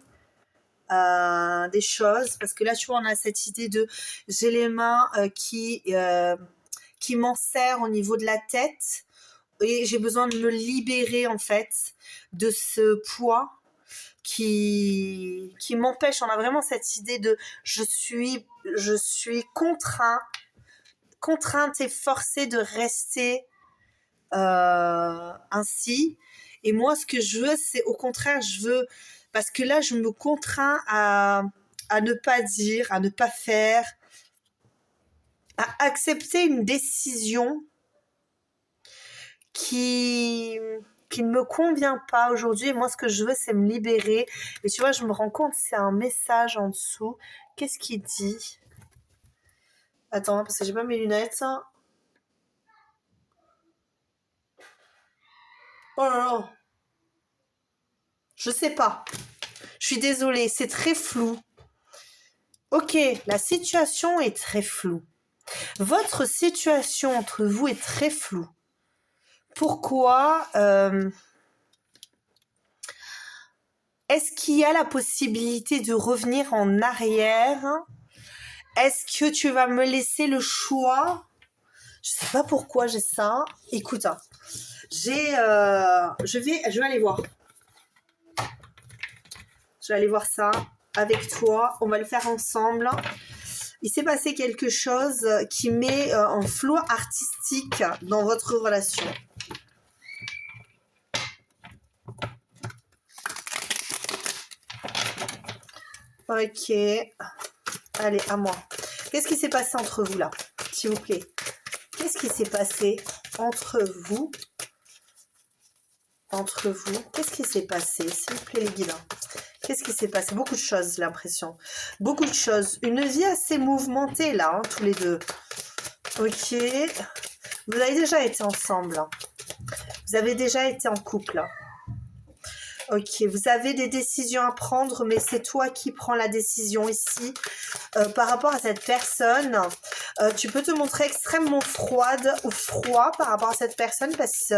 des choses parce que là, tu vois, on a cette idée de j'ai les mains qui m'enserrent au niveau de la tête. Et j'ai besoin de me libérer en fait de ce poids qui m'empêche. On a vraiment cette idée de je suis contrainte et forcée de rester ainsi. Et moi, ce que je veux, c'est au contraire, parce que là, je me contrains à ne pas dire, à ne pas faire, à accepter une décision qui ne me convient pas aujourd'hui. Et moi, ce que je veux, c'est me libérer. Et tu vois, je me rends compte, c'est un message en dessous. Qu'est-ce qu'il dit? Attends, parce que j'ai pas mes lunettes. Oh là là. Je sais pas. Je suis désolée, c'est très flou. Ok, la situation est très floue. Votre situation entre vous est très floue. Pourquoi est-ce qu'il y a la possibilité de revenir en arrière? Est-ce que tu vas me laisser le choix? Je sais pas pourquoi j'ai ça. Écoute, hein, je vais aller voir. Je vais aller voir ça avec toi. On va le faire ensemble. Il s'est passé quelque chose qui met en flou artistique dans votre relation. Ok. Allez, à moi. Qu'est-ce qui s'est passé entre vous là, s'il vous plaît? Qu'est-ce qui s'est passé entre vous? Qu'est-ce qui s'est passé, s'il vous plaît, les guides? Qu'est-ce qui s'est passé? Beaucoup de choses, j'ai l'impression. Beaucoup de choses. Une vie assez mouvementée, là, hein, tous les deux. Ok. Vous avez déjà été ensemble. Hein. Vous avez déjà été en couple. Hein. Ok. Vous avez des décisions à prendre, mais c'est toi qui prends la décision ici. Par rapport à cette personne, tu peux te montrer extrêmement froide ou froid par rapport à cette personne parce que...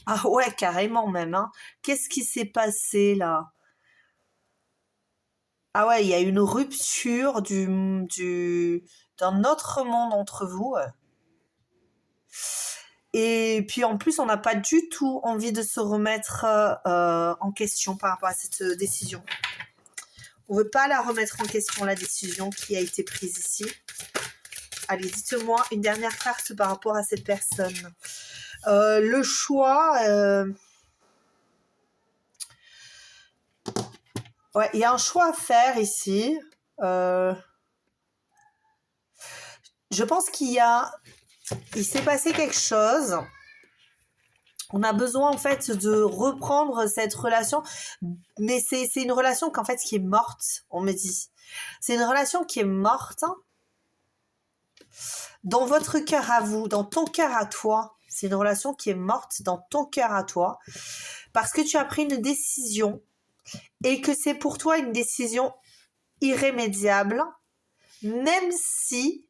Ah ouais, carrément même. Hein. Qu'est-ce qui s'est passé là? Ah ouais, il y a une rupture d'un autre monde entre vous. Et puis en plus, on n'a pas du tout envie de se remettre en question par rapport à cette décision. On ne veut pas la remettre en question, la décision qui a été prise ici. Allez, dites-moi une dernière carte par rapport à cette personne. Le choix... Ouais, il y a un choix à faire ici. Je pense il s'est passé quelque chose. On a besoin en fait de reprendre cette relation, mais c'est une relation qu'en fait qui est morte, on me dit. C'est une relation qui est morte dans votre cœur à vous, dans ton cœur à toi. C'est une relation qui est morte dans ton cœur à toi parce que tu as pris une décision et que c'est pour toi une décision irrémédiable, même si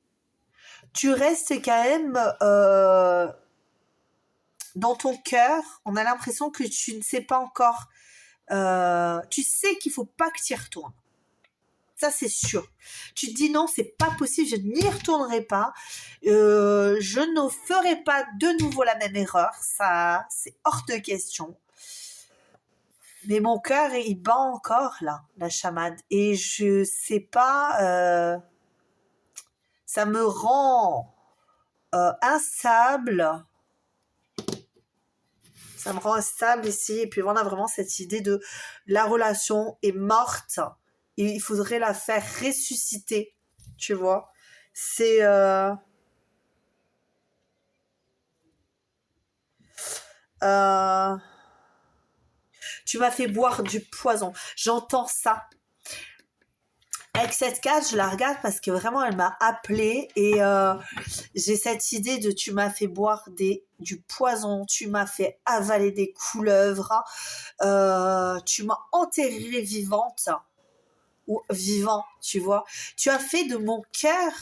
tu restes quand même dans ton cœur, on a l'impression que tu ne sais pas encore, tu sais qu'il faut pas que tu y retournes. Ça, c'est sûr. Tu te dis non, c'est pas possible, je n'y retournerai pas. Je ne ferai pas de nouveau la même erreur. Ça, c'est hors de question. Mais mon cœur, il bat encore, là, la chamade. Et je sais pas, ça me rend instable. Ça me rend instable ici. Et puis, on a vraiment cette idée de la relation est morte. Et il faudrait la faire ressusciter. Tu vois? C'est... tu m'as fait boire du poison. J'entends ça. Avec cette carte, je la regarde parce que vraiment, elle m'a appelée et j'ai cette idée de tu m'as fait boire du poison, tu m'as fait avaler des couleuvres, tu m'as enterrée vivante ou vivant, tu vois. Tu as fait de mon cœur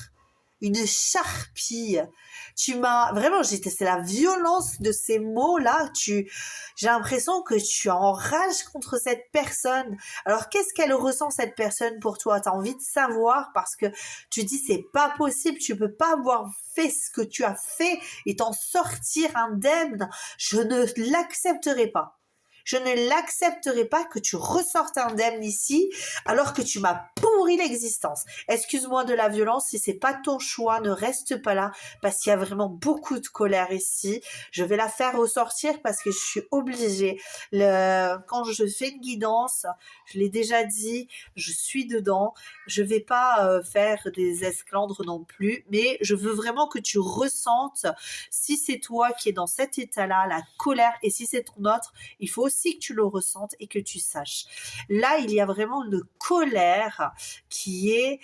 une charpie. Tu m'as vraiment, c'est la violence de ces mots-là. J'ai l'impression que tu es en rage contre cette personne. Alors qu'est-ce qu'elle ressent cette personne pour toi? T'as envie de savoir parce que tu dis c'est pas possible, tu peux pas avoir fait ce que tu as fait et t'en sortir indemne. Je ne l'accepterai pas. Je ne l'accepterai pas que tu ressortes indemne ici alors que tu m'as pourri l'existence. Excuse-moi de la violence, si c'est pas ton choix, ne reste pas là parce qu'il y a vraiment beaucoup de colère ici. Je vais la faire ressortir parce que je suis obligée. Quand je fais une guidance, je l'ai déjà dit, je suis dedans. Je vais pas faire des esclandres non plus, mais je veux vraiment que tu ressentes si c'est toi qui es dans cet état-là, la colère, et si c'est ton autre, il faut aussi que tu le ressentes et que tu saches. Là, il y a vraiment une colère qui est,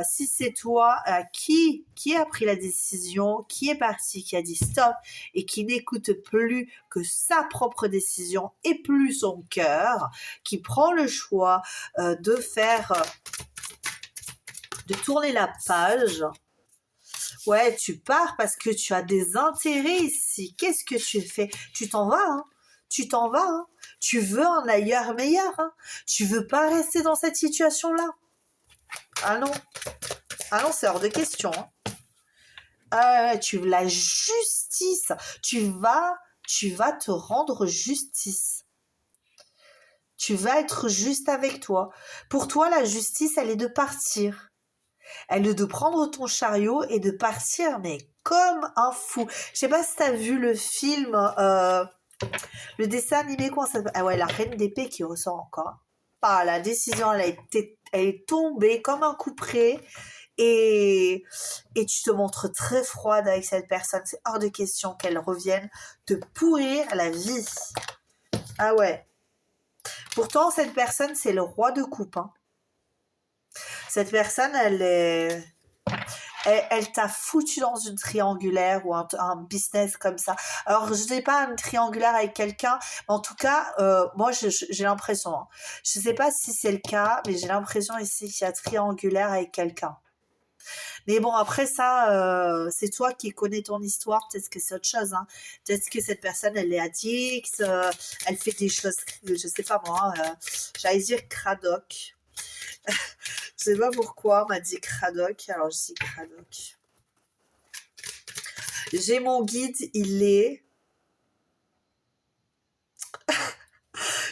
si c'est toi, qui a pris la décision, qui est parti, qui a dit stop et qui n'écoute plus que sa propre décision et plus son cœur, qui prend le choix de faire, de tourner la page. Ouais, tu pars parce que tu as des intérêts ici. Qu'est-ce que tu fais? Tu t'en vas, hein? Tu t'en vas, hein? Tu veux un ailleurs meilleur, hein? Tu veux pas rester dans cette situation-là? Ah non. Ah non, c'est hors de question, hein. Tu veux la justice. Tu vas tu vas te rendre justice. Tu vas être juste avec toi. Pour toi, la justice, elle est de partir. Elle est de prendre ton chariot et de partir, mais comme un fou. Je sais pas si t'as vu le film, le dessin animé, comment ça s'appelle? Ah ouais, la Reine d'épée qui ressort encore. Ah, la décision, elle est tombée comme un coup près. Et tu te montres très froide avec cette personne. C'est hors de question qu'elle revienne te pourrir la vie. Ah ouais. Pourtant, cette personne, c'est le roi de coupe. Hein. Cette personne, elle t'a foutu dans une triangulaire ou un business comme ça. Alors, je n'ai pas une triangulaire avec quelqu'un, mais en tout cas, moi, j'ai l'impression. Hein. Je ne sais pas si c'est le cas, mais j'ai l'impression ici qu'il y a triangulaire avec quelqu'un. Mais bon, après ça, c'est toi qui connais ton histoire. Peut-être que c'est autre chose. Hein. Peut-être que cette personne, elle est addicte, elle fait des choses, je sais pas moi, j'allais dire cradoc. Je sais pas pourquoi on m'a dit cradoc, alors je dis cradoc. J'ai mon guide, il est...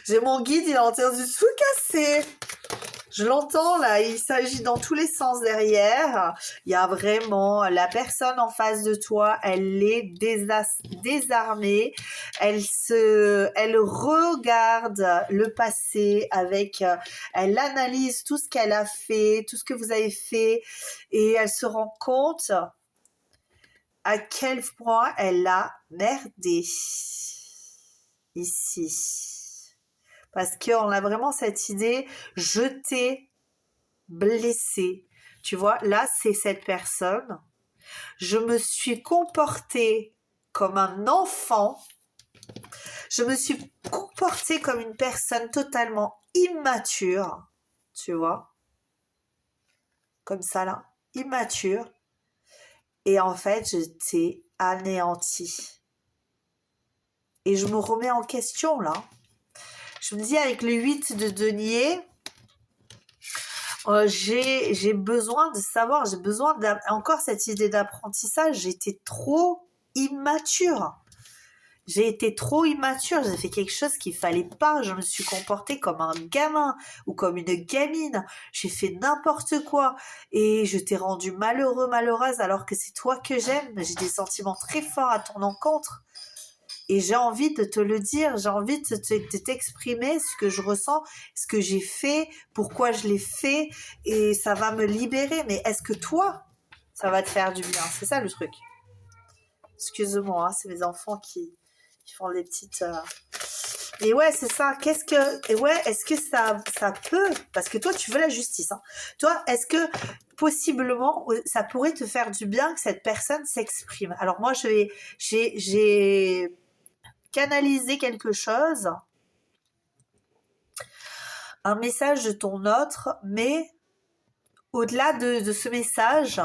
J'ai mon guide, il est en train de tout casser. Je l'entends là, il s'agit dans tous les sens derrière. Il y a vraiment la personne en face de toi, elle est désarmée. Elle regarde le passé elle analyse tout ce qu'elle a fait, tout ce que vous avez fait, et elle se rend compte à quel point elle a merdé ici. Parce qu'on a vraiment cette idée, je t'ai blessé. Tu vois, là, c'est cette personne. Je me suis comportée comme un enfant. Je me suis comportée comme une personne totalement immature. Tu vois, comme ça là, immature. Et en fait, je t'ai anéanti. Et je me remets en question là. Je me dis avec le 8 de denier, j'ai besoin de savoir, j'ai besoin encore cette idée d'apprentissage. J'étais trop immature. J'ai été trop immature, j'ai fait quelque chose qu'il fallait pas, je me suis comportée comme un gamin ou comme une gamine, j'ai fait n'importe quoi et je t'ai rendu malheureux, malheureuse alors que c'est toi que j'aime, j'ai des sentiments très forts à ton encontre. Et j'ai envie de te le dire, j'ai envie de t'exprimer ce que je ressens, ce que j'ai fait, pourquoi je l'ai fait, et ça va me libérer. Mais est-ce que toi, ça va te faire du bien? C'est ça le truc. Excuse-moi, hein, c'est mes enfants qui font les petites... Et ouais, c'est ça. Est-ce que ça peut... Parce que toi, tu veux la justice. Hein. Toi, est-ce que possiblement, ça pourrait te faire du bien que cette personne s'exprime? Alors moi, j'ai canaliser quelque chose, un message de ton autre, mais au-delà de ce message,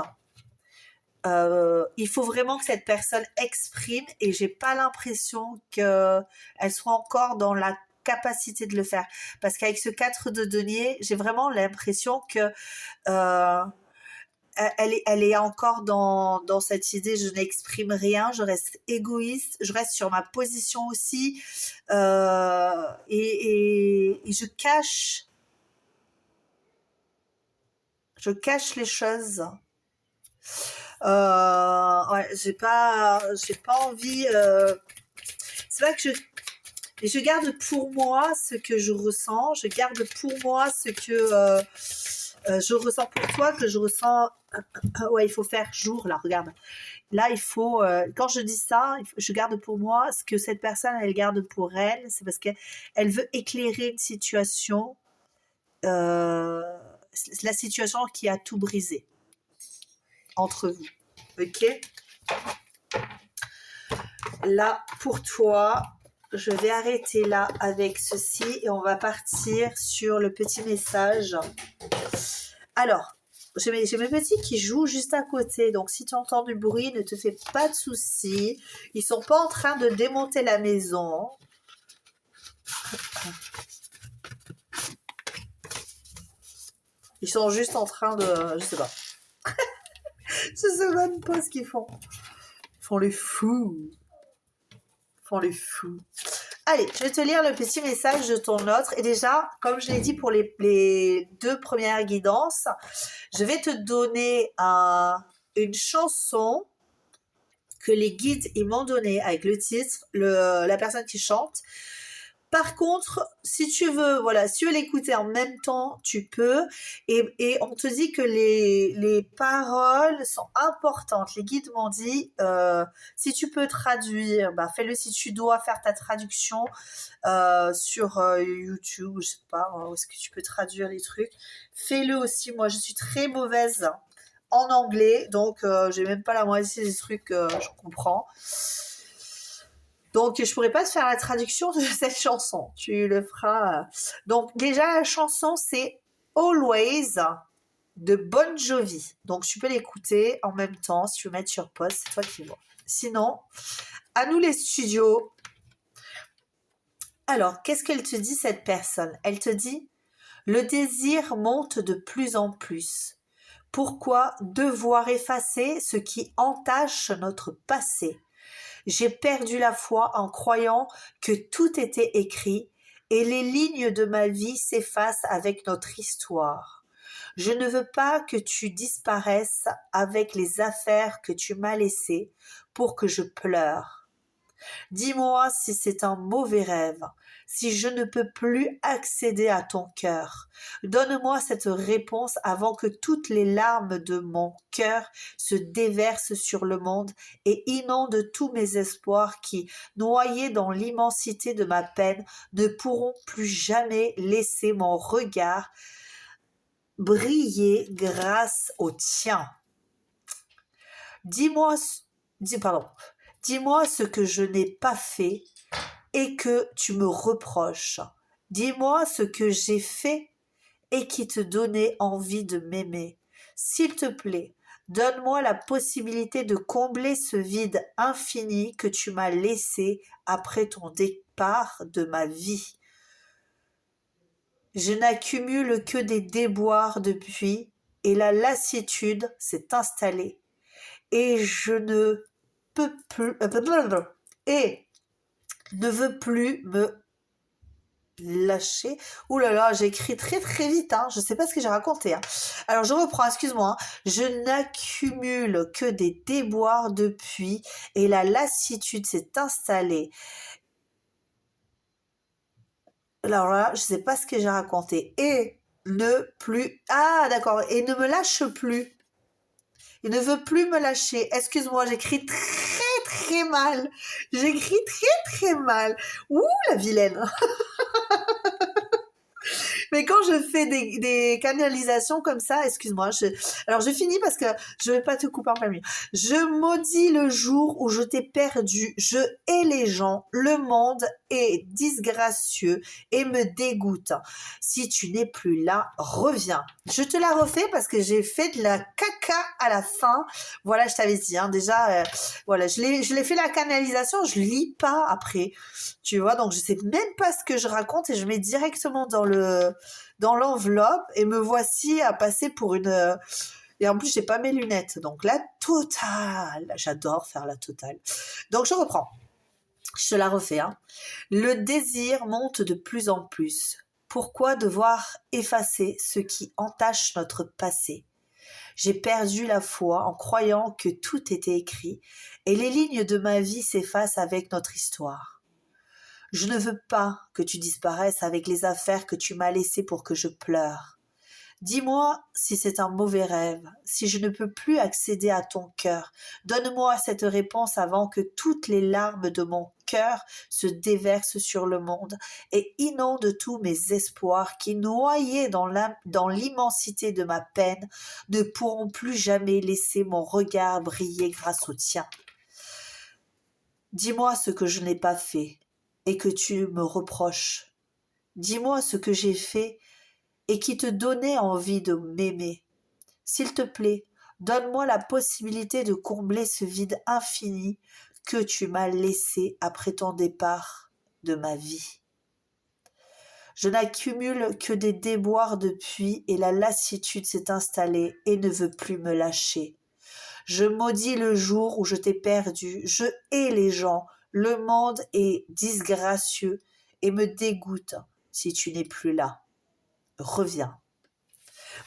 il faut vraiment que cette personne exprime et j'ai pas l'impression qu'elle soit encore dans la capacité de le faire. Parce qu'avec ce 4 de denier, j'ai vraiment l'impression que elle est encore dans cette idée, je n'exprime rien, je reste égoïste, je reste sur ma position aussi, et je cache les choses. Ouais, j'ai pas envie. C'est vrai que je garde pour moi ce que je ressens, je garde pour moi ce que je ressens pour toi, que je ressens. Ouais, il faut faire jour là, regarde. Là, il faut. Quand je dis ça, je garde pour moi ce que cette personne, elle garde pour elle. C'est parce qu'elle veut éclairer une situation, la situation qui a tout brisé entre vous. Ok? Là, pour toi, je vais arrêter là avec ceci et on va partir sur le petit message. Alors, j'ai mes petits qui jouent juste à côté, donc si tu entends du bruit, ne te fais pas de soucis. Ils sont pas en train de démonter la maison. Ils sont juste en train de... Je sais pas. Je sais même pas ce qu'ils font. Ils font les fous. Ils font les fous. Allez, je vais te lire le petit message de ton autre. Et déjà, comme je l'ai dit pour les 2 premières guidances, je vais te donner une chanson que les guides ils m'ont donnée avec le titre, la personne qui chante. Par contre, si tu veux, voilà, si tu veux l'écouter en même temps, tu peux. Et on te dit que les paroles sont importantes. Les guides m'ont dit, si tu peux traduire, bah, fais-le. Si tu dois faire ta traduction sur YouTube, je sais pas, où est-ce que tu peux traduire les trucs, fais-le aussi. Moi, je suis très mauvaise en anglais, donc j'ai même pas la moitié des trucs que je comprends. Donc, je pourrais pas te faire la traduction de cette chanson. Tu le feras. Donc, déjà, la chanson, c'est Always de Bon Jovi. Donc, tu peux l'écouter en même temps. Si tu veux mettre sur pause, c'est toi qui vois. Sinon, à nous les studios. Alors, qu'est-ce qu'elle te dit, cette personne? Elle te dit, le désir monte de plus en plus. Pourquoi devoir effacer ce qui entache notre passé? J'ai perdu la foi en croyant que tout était écrit et les lignes de ma vie s'effacent avec notre histoire. Je ne veux pas que tu disparaisses avec les affaires que tu m'as laissées pour que je pleure. Dis-moi si c'est un mauvais rêve, si je ne peux plus accéder à ton cœur. Donne-moi cette réponse avant que toutes les larmes de mon cœur se déversent sur le monde et inondent tous mes espoirs qui, noyés dans l'immensité de ma peine, ne pourront plus jamais laisser mon regard briller grâce au tien. Dis-moi ce que je n'ai pas fait et que tu me reproches. Dis-moi ce que j'ai fait et qui te donnait envie de m'aimer. S'il te plaît, donne-moi la possibilité de combler ce vide infini que tu m'as laissé après ton départ de ma vie. Je n'accumule que des déboires depuis et la lassitude s'est installée. Et je ne peux plus et ne veux plus me lâcher. Ouh là là, j'ai écrit très très vite, hein. Je sais pas ce que j'ai raconté, hein. Alors je reprends, excuse-moi, hein. Je n'accumule que des déboires depuis et la lassitude s'est installée. Alors là, je sais pas ce que j'ai raconté. Et ne plus... Ah d'accord, et ne me lâche plus. Il ne veut plus me lâcher. Excuse-moi, j'écris très très mal. J'écris très très mal. Ouh, la vilaine. Mais quand je fais des canalisations comme ça, excuse-moi, alors je finis parce que je vais pas te couper en plein milieu. Je maudis le jour où je t'ai perdu. Je hais les gens. Le monde est disgracieux et me dégoûte. Si tu n'es plus là, reviens. Je te la refais parce que j'ai fait de la caca à la fin. Voilà, je t'avais dit, hein, déjà, voilà, je l'ai fait la canalisation, je lis pas après. Tu vois, donc je sais même pas ce que je raconte et je mets directement dans l'enveloppe et me voici à passer pour une... Et en plus, j'ai pas mes lunettes. Donc la totale. J'adore faire la totale. Donc je reprends. Je te la refais, hein. Le désir monte de plus en plus. Pourquoi devoir effacer ce qui entache notre passé? J'ai perdu la foi en croyant que tout était écrit et les lignes de ma vie s'effacent avec notre histoire. Je ne veux pas que tu disparaisses avec les affaires que tu m'as laissées pour que je pleure. Dis-moi si c'est un mauvais rêve, si je ne peux plus accéder à ton cœur. Donne-moi cette réponse avant que toutes les larmes de mon cœur se déversent sur le monde et inondent tous mes espoirs qui, noyés dans l'immensité de ma peine, ne pourront plus jamais laisser mon regard briller grâce au tien. Dis-moi ce que je n'ai pas fait et que tu me reproches. Dis-moi ce que j'ai fait et qui te donnait envie de m'aimer. S'il te plaît, donne-moi la possibilité de combler ce vide infini que tu m'as laissé après ton départ de ma vie. Je n'accumule que des déboires depuis et la lassitude s'est installée et ne veut plus me lâcher. Je maudis le jour où je t'ai perdu, je hais les gens, Le monde est disgracieux et me dégoûte si tu n'es plus là. Reviens.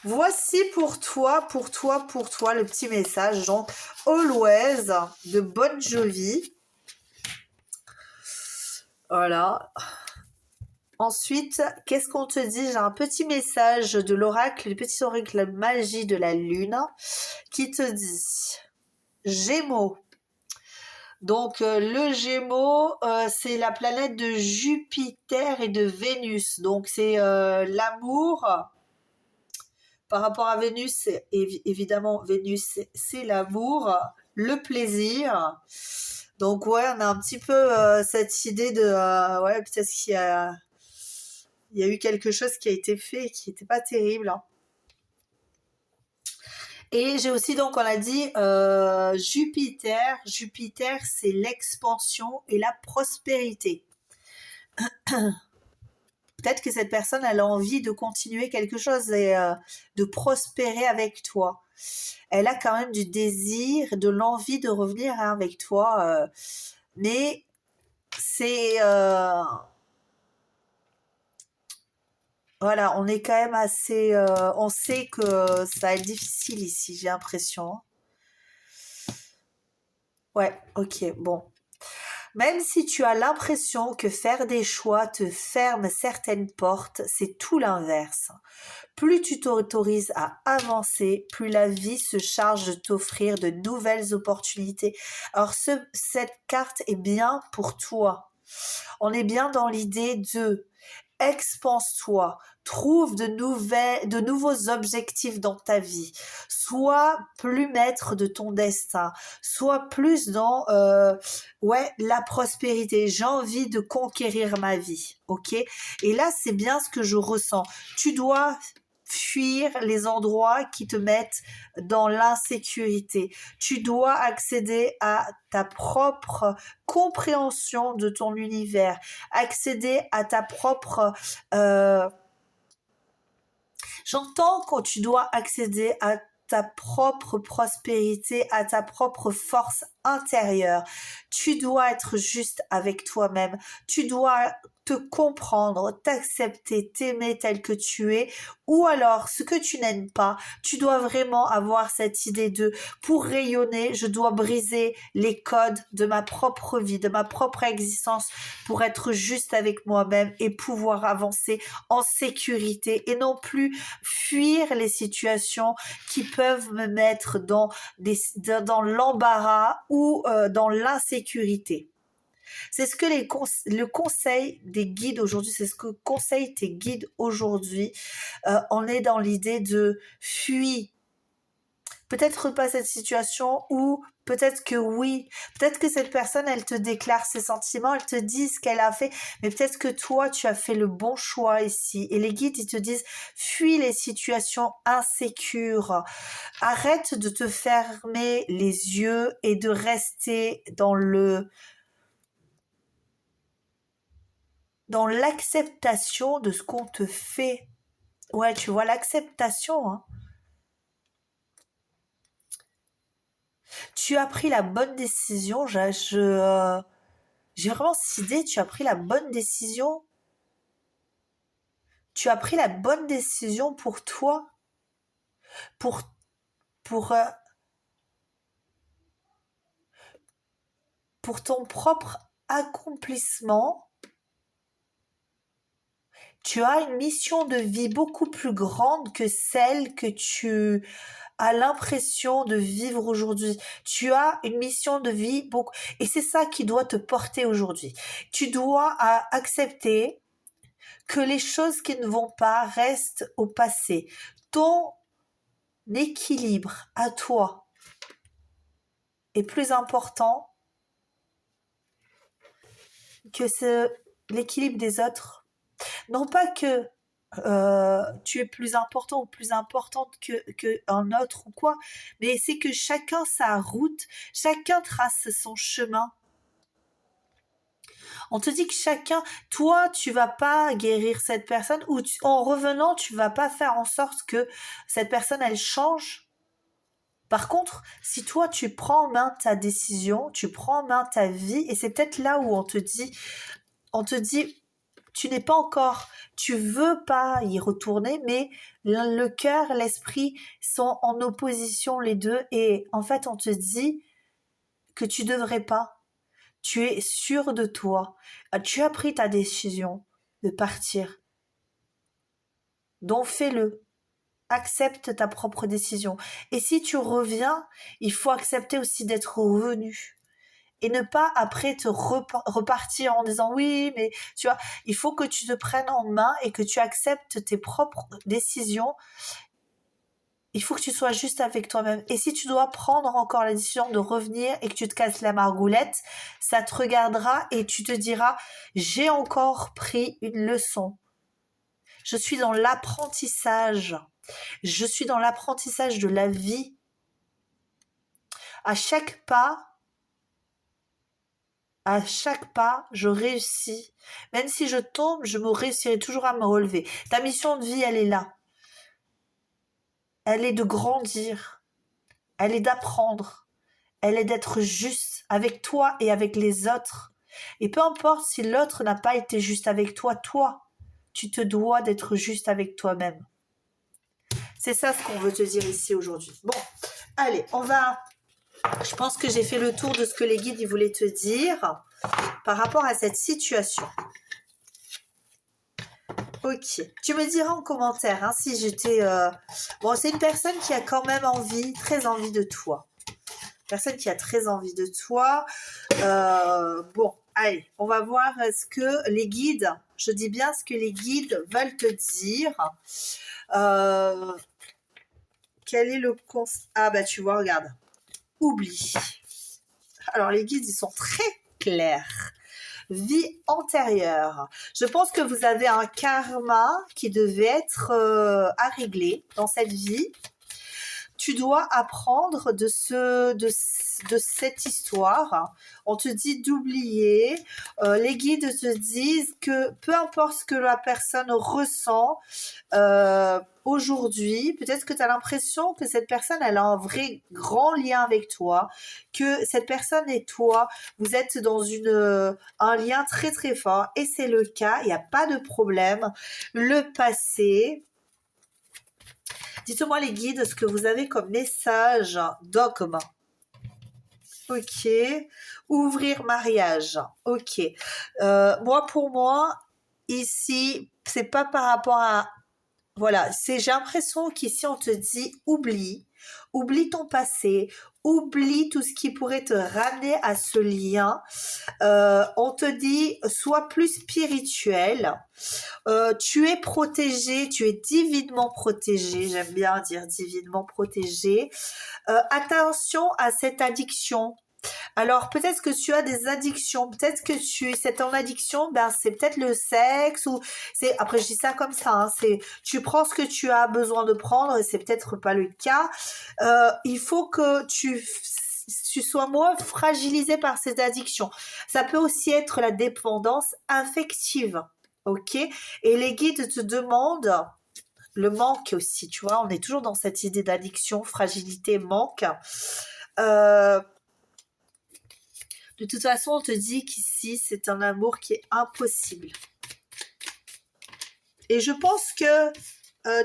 Voici pour toi, le petit message. Donc, always de Bon Jovi. Voilà. Ensuite, qu'est-ce qu'on te dit? J'ai un petit message de l'oracle, le petit oracle magie de la lune, qui te dit Gémeaux. Donc, le Gémeaux, c'est la planète de Jupiter et de Vénus. Donc, c'est l'amour. Par rapport à Vénus, évidemment, Vénus, c'est l'amour, le plaisir. Donc, ouais, on a un petit peu cette idée de... ouais, peut-être il y a eu quelque chose qui a été fait qui n'était pas terrible. Hein. Et j'ai aussi, donc, on a dit Jupiter. Jupiter, c'est l'expansion et la prospérité. Peut-être que cette personne, elle a envie de continuer quelque chose et de prospérer avec toi. Elle a quand même du désir, de l'envie de revenir avec toi. Mais c'est... voilà, on est quand même assez... on sait que ça va être difficile ici, j'ai l'impression. Ouais, ok, bon. Même si tu as l'impression que faire des choix te ferme certaines portes, c'est tout l'inverse. Plus tu t'autorises à avancer, plus la vie se charge de t'offrir de nouvelles opportunités. Alors cette carte est bien pour toi. On est bien dans l'idée de expanse-toi, trouve de nouveaux objectifs dans ta vie, sois plus maître de ton destin, sois plus dans la prospérité, j'ai envie de conquérir ma vie, ok? Et là, c'est bien ce que je ressens. Tu dois fuir les endroits qui te mettent dans l'insécurité. Tu dois accéder à ta propre compréhension de ton univers, accéder à ta propre... J'entends quand tu dois accéder à ta propre prospérité, à ta propre force intérieure. Tu dois être juste avec toi-même. Tu dois te comprendre, t'accepter, t'aimer tel que tu es, ou alors ce que tu n'aimes pas, tu dois vraiment avoir cette idée de pour rayonner, je dois briser les codes de ma propre vie, de ma propre existence pour être juste avec moi-même et pouvoir avancer en sécurité et non plus fuir les situations qui peuvent me mettre dans l'embarras ou dans l'insécurité. C'est ce que le conseil des guides aujourd'hui, c'est ce que conseillent tes guides aujourd'hui. On est dans l'idée de fuir. Peut-être pas cette situation ou peut-être que oui. Peut-être que cette personne, elle te déclare ses sentiments, elle te dit ce qu'elle a fait. Mais peut-être que toi, tu as fait le bon choix ici. Et les guides, ils te disent, fuis les situations insécures. Arrête de te fermer les yeux et de rester dans l'acceptation de ce qu'on te fait. Ouais, tu vois, l'acceptation, hein. Tu as pris la bonne décision. J'ai vraiment cette idée, tu as pris la bonne décision. Tu as pris la bonne décision pour toi, pour, pour, euh, pour ton propre accomplissement. Tu as une mission de vie beaucoup plus grande que celle que tu as l'impression de vivre aujourd'hui. Tu as une mission de vie beaucoup... Et c'est ça qui doit te porter aujourd'hui. Tu dois accepter que les choses qui ne vont pas restent au passé. Ton équilibre à toi est plus important que l'équilibre des autres. Non pas que tu es plus important ou plus importante qu'un autre ou quoi, mais c'est que chacun sa route, chacun trace son chemin. On te dit que chacun, toi, tu vas pas guérir cette personne ou en revenant, tu vas pas faire en sorte que cette personne, elle change Par contre, si toi, tu prends en main ta décision, tu prends en main ta vie, et c'est peut-être là où on te dit, tu n'es pas encore, tu veux pas y retourner, mais le cœur, l'esprit sont en opposition les deux, et en fait, on te dit que tu devrais pas. Tu es sûr de toi. Tu as pris ta décision de partir. Donc fais-le. Accepte ta propre décision. Et si tu reviens, il faut accepter aussi d'être revenu. Et ne pas après te repartir en disant oui, mais tu vois, il faut que tu te prennes en main et que tu acceptes tes propres décisions. Il faut que tu sois juste avec toi-même. Et si tu dois prendre encore la décision de revenir et que tu te casses la margoulette, ça te regardera et tu te diras, j'ai encore pris une leçon. Je suis dans l'apprentissage. Je suis dans l'apprentissage de la vie. À chaque pas, je réussis. Même si je tombe, je me réussirai toujours à me relever. Ta mission de vie, elle est là. Elle est de grandir. Elle est d'apprendre. Elle est d'être juste avec toi et avec les autres. Et peu importe si l'autre n'a pas été juste avec toi, tu te dois d'être juste avec toi-même. C'est ça ce qu'on veut te dire ici aujourd'hui. Bon, allez, je pense que j'ai fait le tour de ce que les guides ils voulaient te dire par rapport à cette situation. Ok, tu me diras en commentaire hein, si j'étais... Bon, c'est une personne qui a quand même très envie de toi. Personne qui a très envie de toi. Bon, allez, on va voir ce que les guides, je dis bien ce que les guides veulent te dire. Quel est le conseil? Ah bah tu vois, regarde. Oublie. Alors les guides, ils sont très clairs. Vie antérieure. Je pense que vous avez un karma qui devait être à régler dans cette vie. Tu dois apprendre de cette histoire. On te dit d'oublier. Les guides te disent que peu importe ce que la personne ressent aujourd'hui, peut-être que tu as l'impression que cette personne, elle a un vrai grand lien avec toi, que cette personne et toi, vous êtes dans un lien très très fort. Et c'est le cas, il n'y a pas de problème. Le passé... Dites-moi les guides ce que vous avez comme message dogme. Ok. Ouvrir mariage. Ok. Pour moi, ici, c'est pas par rapport à... Voilà, j'ai l'impression qu'ici on te dit oublie ton passé, oublie tout ce qui pourrait te ramener à ce lien. On te dit sois plus spirituel. Tu es protégé, tu es divinement protégé. J'aime bien dire divinement protégé. Attention à cette addiction. Alors peut-être que tu as des addictions, peut-être que c'est ton addiction, c'est peut-être le sexe ou c'est après je dis ça comme ça, hein, c'est tu prends ce que tu as besoin de prendre et c'est peut-être pas le cas. Il faut que tu sois moins fragilisé par ces addictions. Ça peut aussi être la dépendance affective, ok? Et les guides te demandent le manque aussi, tu vois, on est toujours dans cette idée d'addiction, fragilité, manque. De toute façon, on te dit qu'ici, c'est un amour qui est impossible. Et je pense que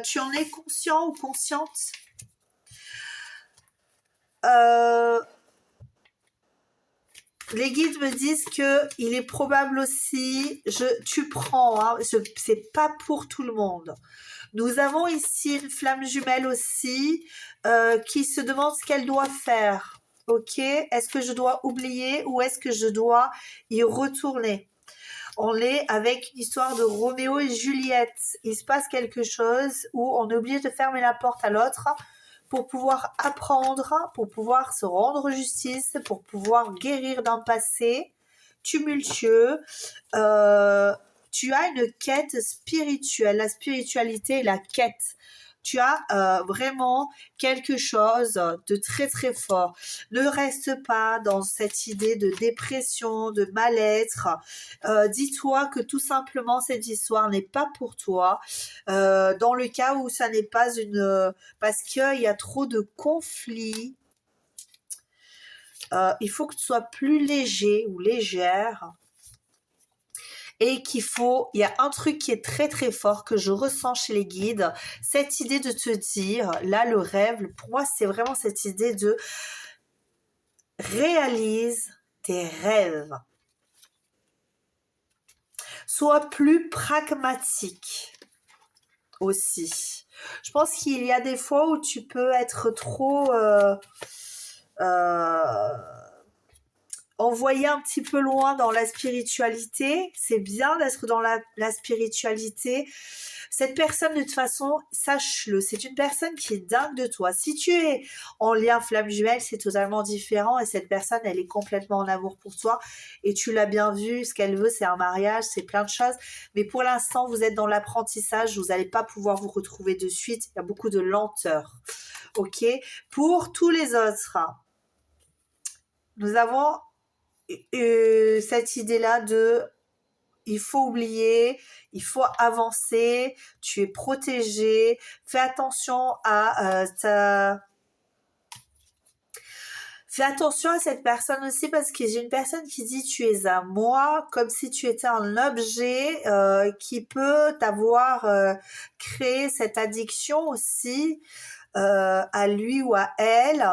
tu en es conscient ou consciente. Les guides me disent qu'il est probable aussi, tu prends, hein, c'est pas pour tout le monde. Nous avons ici une flamme jumelle aussi qui se demande ce qu'elle doit faire. Ok, est-ce que je dois oublier ou est-ce que je dois y retourner? On est avec une histoire de Roméo et Juliette. Il se passe quelque chose où on est obligé de fermer la porte à l'autre pour pouvoir apprendre, pour pouvoir se rendre justice, pour pouvoir guérir d'un passé tumultueux. Tu as une quête spirituelle. La spiritualité est la quête. Tu as vraiment quelque chose de très très fort. Ne reste pas dans cette idée de dépression, de mal-être. Dis-toi que tout simplement cette histoire n'est pas pour toi. Dans le cas où ça n'est pas une... parce qu'il y a trop de conflits. Il faut que tu sois plus léger ou légère. Et il y a un truc qui est très très fort que je ressens chez les guides, cette idée de te dire, là le rêve, pour moi c'est vraiment cette idée de réalise tes rêves. Sois plus pragmatique aussi. Je pense qu'il y a des fois où tu peux être trop... envoyer un petit peu loin dans la spiritualité. C'est bien d'être dans la spiritualité. Cette personne, de toute façon, sache-le, c'est une personne qui est dingue de toi. Si tu es en lien flamme jumelle, c'est totalement différent et cette personne, elle est complètement en amour pour toi et tu l'as bien vu, ce qu'elle veut, c'est un mariage, c'est plein de choses. Mais pour l'instant, vous êtes dans l'apprentissage, vous n'allez pas pouvoir vous retrouver de suite. Il y a beaucoup de lenteur. Ok? Pour tous les autres, nous avons cette idée-là de il faut oublier, il faut avancer, tu es protégé, fais attention à Fais attention à cette personne aussi parce que j'ai une personne qui dit tu es à moi comme si tu étais un objet qui peut t'avoir créé cette addiction aussi à lui ou à elle.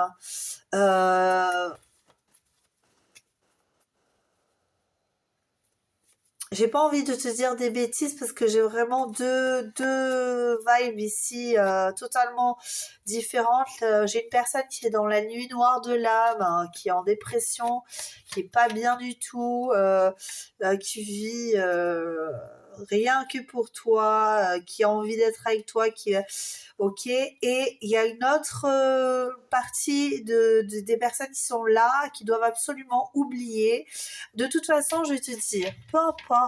J'ai pas envie de te dire des bêtises parce que j'ai vraiment deux vibes ici totalement différentes. J'ai une personne qui est dans la nuit noire de l'âme, hein, qui est en dépression, qui est pas bien du tout, qui vit rien que pour toi, qui a envie d'être avec toi, ok. Et il y a une autre partie des personnes qui sont là, qui doivent absolument oublier. De toute façon, je vais te dire, peu importe,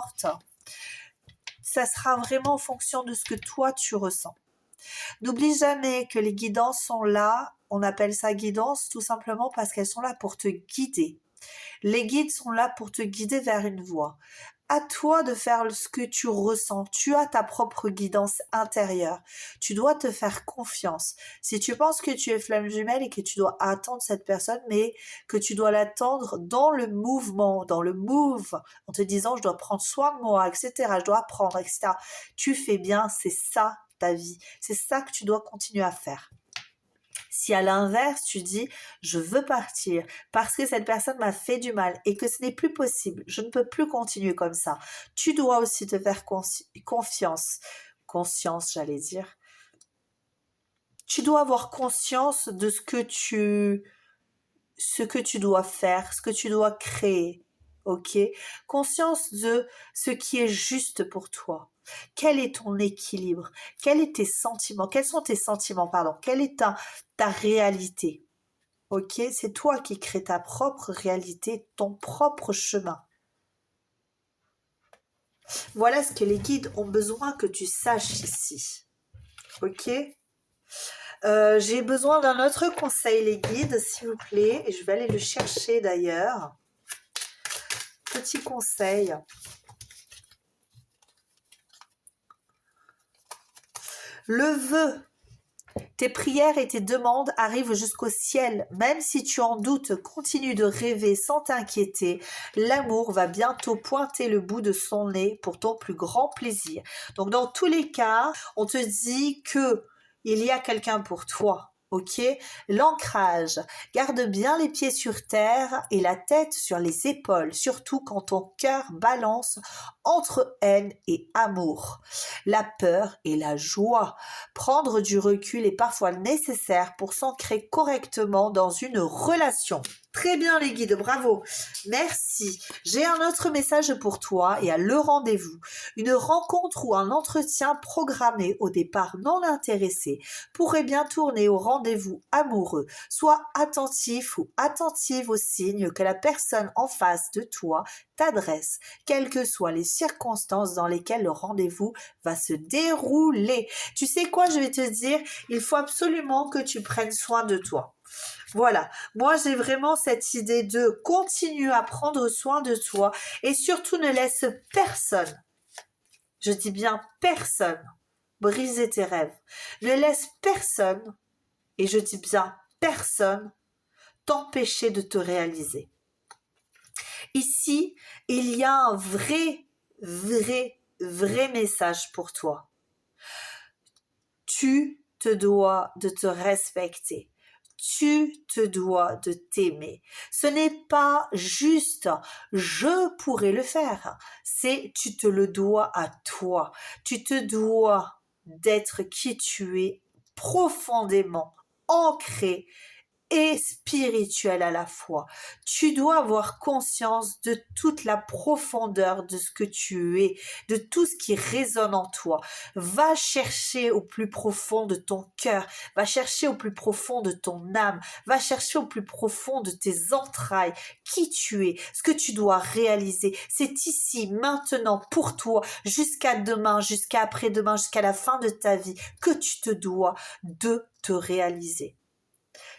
ça sera vraiment en fonction de ce que toi tu ressens. N'oublie jamais que les guidances sont là. On appelle ça guidance tout simplement parce qu'elles sont là pour te guider. Les guides sont là pour te guider vers une voie. À toi de faire ce que tu ressens. Tu as ta propre guidance intérieure. Tu dois te faire confiance. Si tu penses que tu es flamme jumelle et que tu dois attendre cette personne, mais que tu dois l'attendre dans le mouvement, dans le move, en te disant je dois prendre soin de moi, etc. Je dois apprendre, etc. Tu fais bien, c'est ça ta vie. C'est ça que tu dois continuer à faire. Si à l'inverse, tu dis « je veux partir parce que cette personne m'a fait du mal et que ce n'est plus possible, je ne peux plus continuer comme ça », tu dois aussi te faire conscience, j'allais dire. Tu dois avoir conscience de ce que tu dois faire, ce que tu dois créer, ok? Conscience de ce qui est juste pour toi. Quel est ton équilibre? Quels sont tes sentiments, pardon? Quelle est ta réalité? Ok? C'est toi qui crées ta propre réalité, ton propre chemin. Voilà ce que les guides ont besoin que tu saches ici. Ok? J'ai besoin d'un autre conseil, les guides, s'il vous plaît. Et je vais aller le chercher d'ailleurs. Petit conseil. Le vœu, tes prières et tes demandes arrivent jusqu'au ciel. Même si tu en doutes, continue de rêver sans t'inquiéter. L'amour va bientôt pointer le bout de son nez pour ton plus grand plaisir. Donc dans tous les cas, on te dit que il y a quelqu'un pour toi. Ok, l'ancrage, garde bien les pieds sur terre et la tête sur les épaules, surtout quand ton cœur balance entre haine et amour, la peur et la joie. Prendre du recul est parfois nécessaire pour s'ancrer correctement dans une relation. Très bien les guides, bravo. Merci. J'ai un autre message pour toi et à le rendez-vous. Une rencontre ou un entretien programmé au départ non intéressé pourrait bien tourner au rendez-vous amoureux. Sois attentif ou attentive aux signes que la personne en face de toi t'adresse, quelles que soient les circonstances dans lesquelles le rendez-vous va se dérouler. Tu sais quoi, je vais te dire, il faut absolument que tu prennes soin de toi. Voilà, moi j'ai vraiment cette idée de continuer à prendre soin de toi et surtout ne laisse personne, je dis bien personne, briser tes rêves. Ne laisse personne, et je dis bien personne, t'empêcher de te réaliser. Ici, il y a un vrai message pour toi. Tu te dois de te respecter. Tu te dois de t'aimer. Ce n'est pas juste je pourrais le faire. C'est tu te le dois à toi. Tu te dois d'être qui tu es profondément ancré et spirituel à la fois. Tu dois avoir conscience de toute la profondeur de ce que tu es, de tout ce qui résonne en toi. Va chercher au plus profond de ton cœur, va chercher au plus profond de ton âme, va chercher au plus profond de tes entrailles, qui tu es, ce que tu dois réaliser. C'est ici, maintenant, pour toi, jusqu'à demain, jusqu'à après-demain, jusqu'à la fin de ta vie, que tu te dois de te réaliser.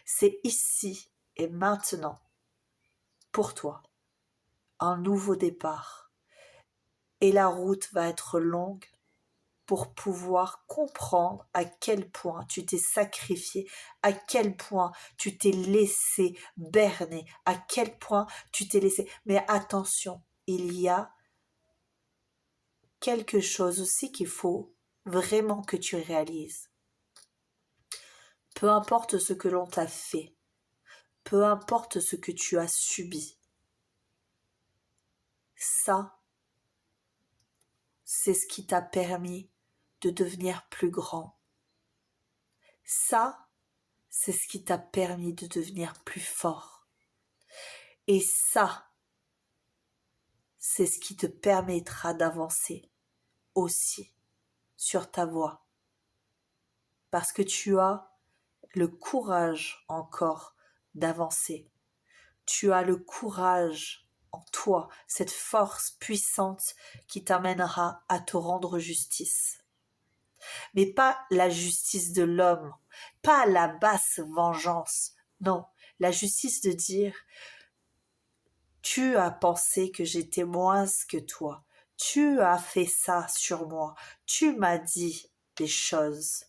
C'est ici et maintenant, pour toi, un nouveau départ. Et la route va être longue pour pouvoir comprendre à quel point tu t'es sacrifié, à quel point tu t'es laissé berner, à quel point tu t'es laissé. Mais attention, il y a quelque chose aussi qu'il faut vraiment que tu réalises. Peu importe ce que l'on t'a fait, peu importe ce que tu as subi, ça, c'est ce qui t'a permis de devenir plus grand. Ça, c'est ce qui t'a permis de devenir plus fort. Et ça, c'est ce qui te permettra d'avancer aussi sur ta voie. Parce que tu as le courage encore d'avancer. Tu as le courage en toi, cette force puissante qui t'amènera à te rendre justice. Mais pas la justice de l'homme, pas la basse vengeance. Non, la justice de dire tu as pensé que j'étais moins que toi, tu as fait ça sur moi, tu m'as dit des choses.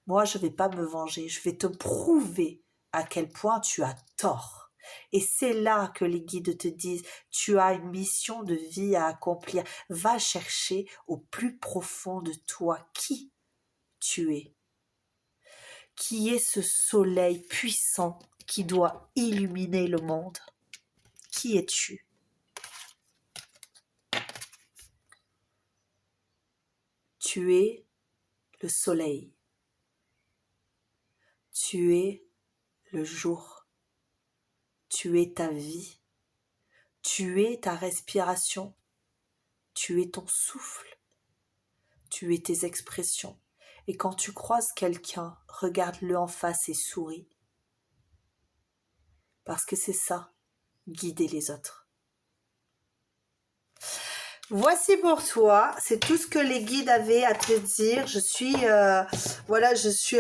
Moi, je ne vais pas me venger, je vais te prouver à quel point tu as tort. Et c'est là que les guides te disent, tu as une mission de vie à accomplir. Va chercher au plus profond de toi qui tu es. Qui est ce soleil puissant qui doit illuminer le monde? Qui es-tu? Tu es le soleil. Tu es le jour. Tu es ta vie, tu es ta respiration, tu es ton souffle, tu es tes expressions. Et quand tu croises quelqu'un, regarde-le en face et souris. Parce que c'est ça, guider les autres. Voici pour toi, c'est tout ce que les guides avaient à te dire. Je suis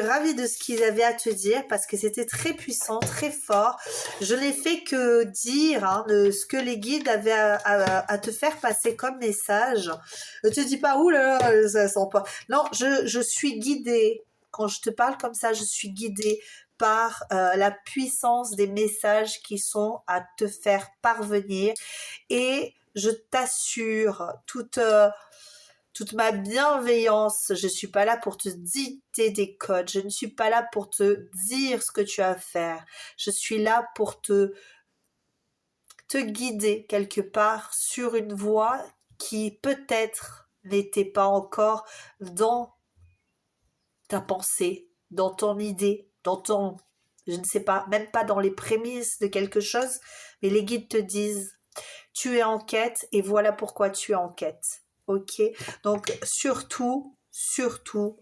ravie de ce qu'ils avaient à te dire parce que c'était très puissant, très fort. Je n'ai fait que dire de ce que les guides avaient à te faire passer comme message. Ne te dis pas, ouh là là, ça sent pas. Non, je suis guidée. Quand je te parle comme ça, je suis guidée par la puissance des messages qui sont à te faire parvenir. Et je t'assure, toute ma bienveillance, je ne suis pas là pour te dicter des codes, je ne suis pas là pour te dire ce que tu as à faire, je suis là pour te guider quelque part sur une voie qui peut-être n'était pas encore dans ta pensée, dans ton idée, dans ton je ne sais pas, même pas dans les prémices de quelque chose, mais les guides te disent, tu es en quête et voilà pourquoi tu es en quête. Ok? Donc surtout, surtout,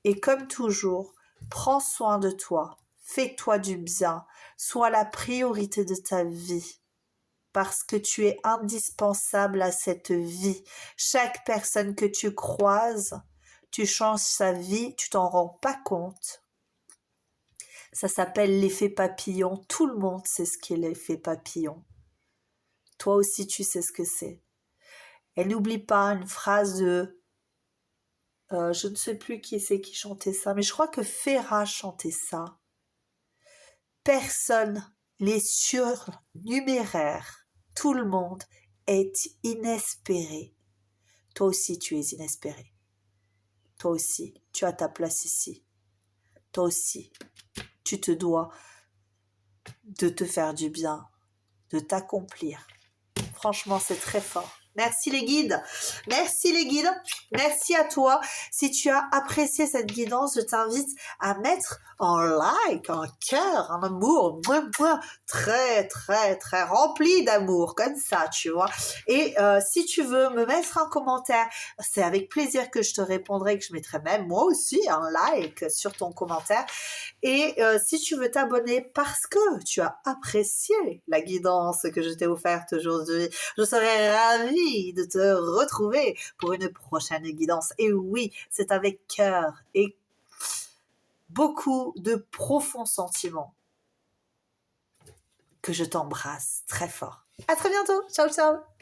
et comme toujours, prends soin de toi, fais-toi du bien, sois la priorité de ta vie. Parce que tu es indispensable à cette vie. Chaque personne que tu croises, tu changes sa vie, tu t'en rends pas compte. Ça s'appelle l'effet papillon. Tout le monde sait ce qu'est l'effet papillon. Toi aussi, tu sais ce que c'est. Et n'oublie pas une phrase de... je ne sais plus qui c'est qui chantait ça, mais je crois que Ferrat chantait ça. Personne n'est surnuméraire. Tout le monde est inespéré. Toi aussi, tu es inespéré. Toi aussi, tu as ta place ici. Toi aussi, tu te dois de te faire du bien, de t'accomplir. Franchement, c'est très fort. Merci les guides. Merci les guides. Merci à toi. Si tu as apprécié cette guidance, je t'invite à mettre un like, un cœur, un amour, très, très, très rempli d'amour, comme ça, tu vois. Et si tu veux me mettre un commentaire, c'est avec plaisir que je te répondrai, que je mettrai même moi aussi un like sur ton commentaire. Et si tu veux t'abonner parce que tu as apprécié la guidance que je t'ai offerte aujourd'hui, je serais ravie de te retrouver pour une prochaine guidance. Et oui, c'est avec cœur et beaucoup de profonds sentiments que je t'embrasse très fort. À très bientôt. Ciao, ciao.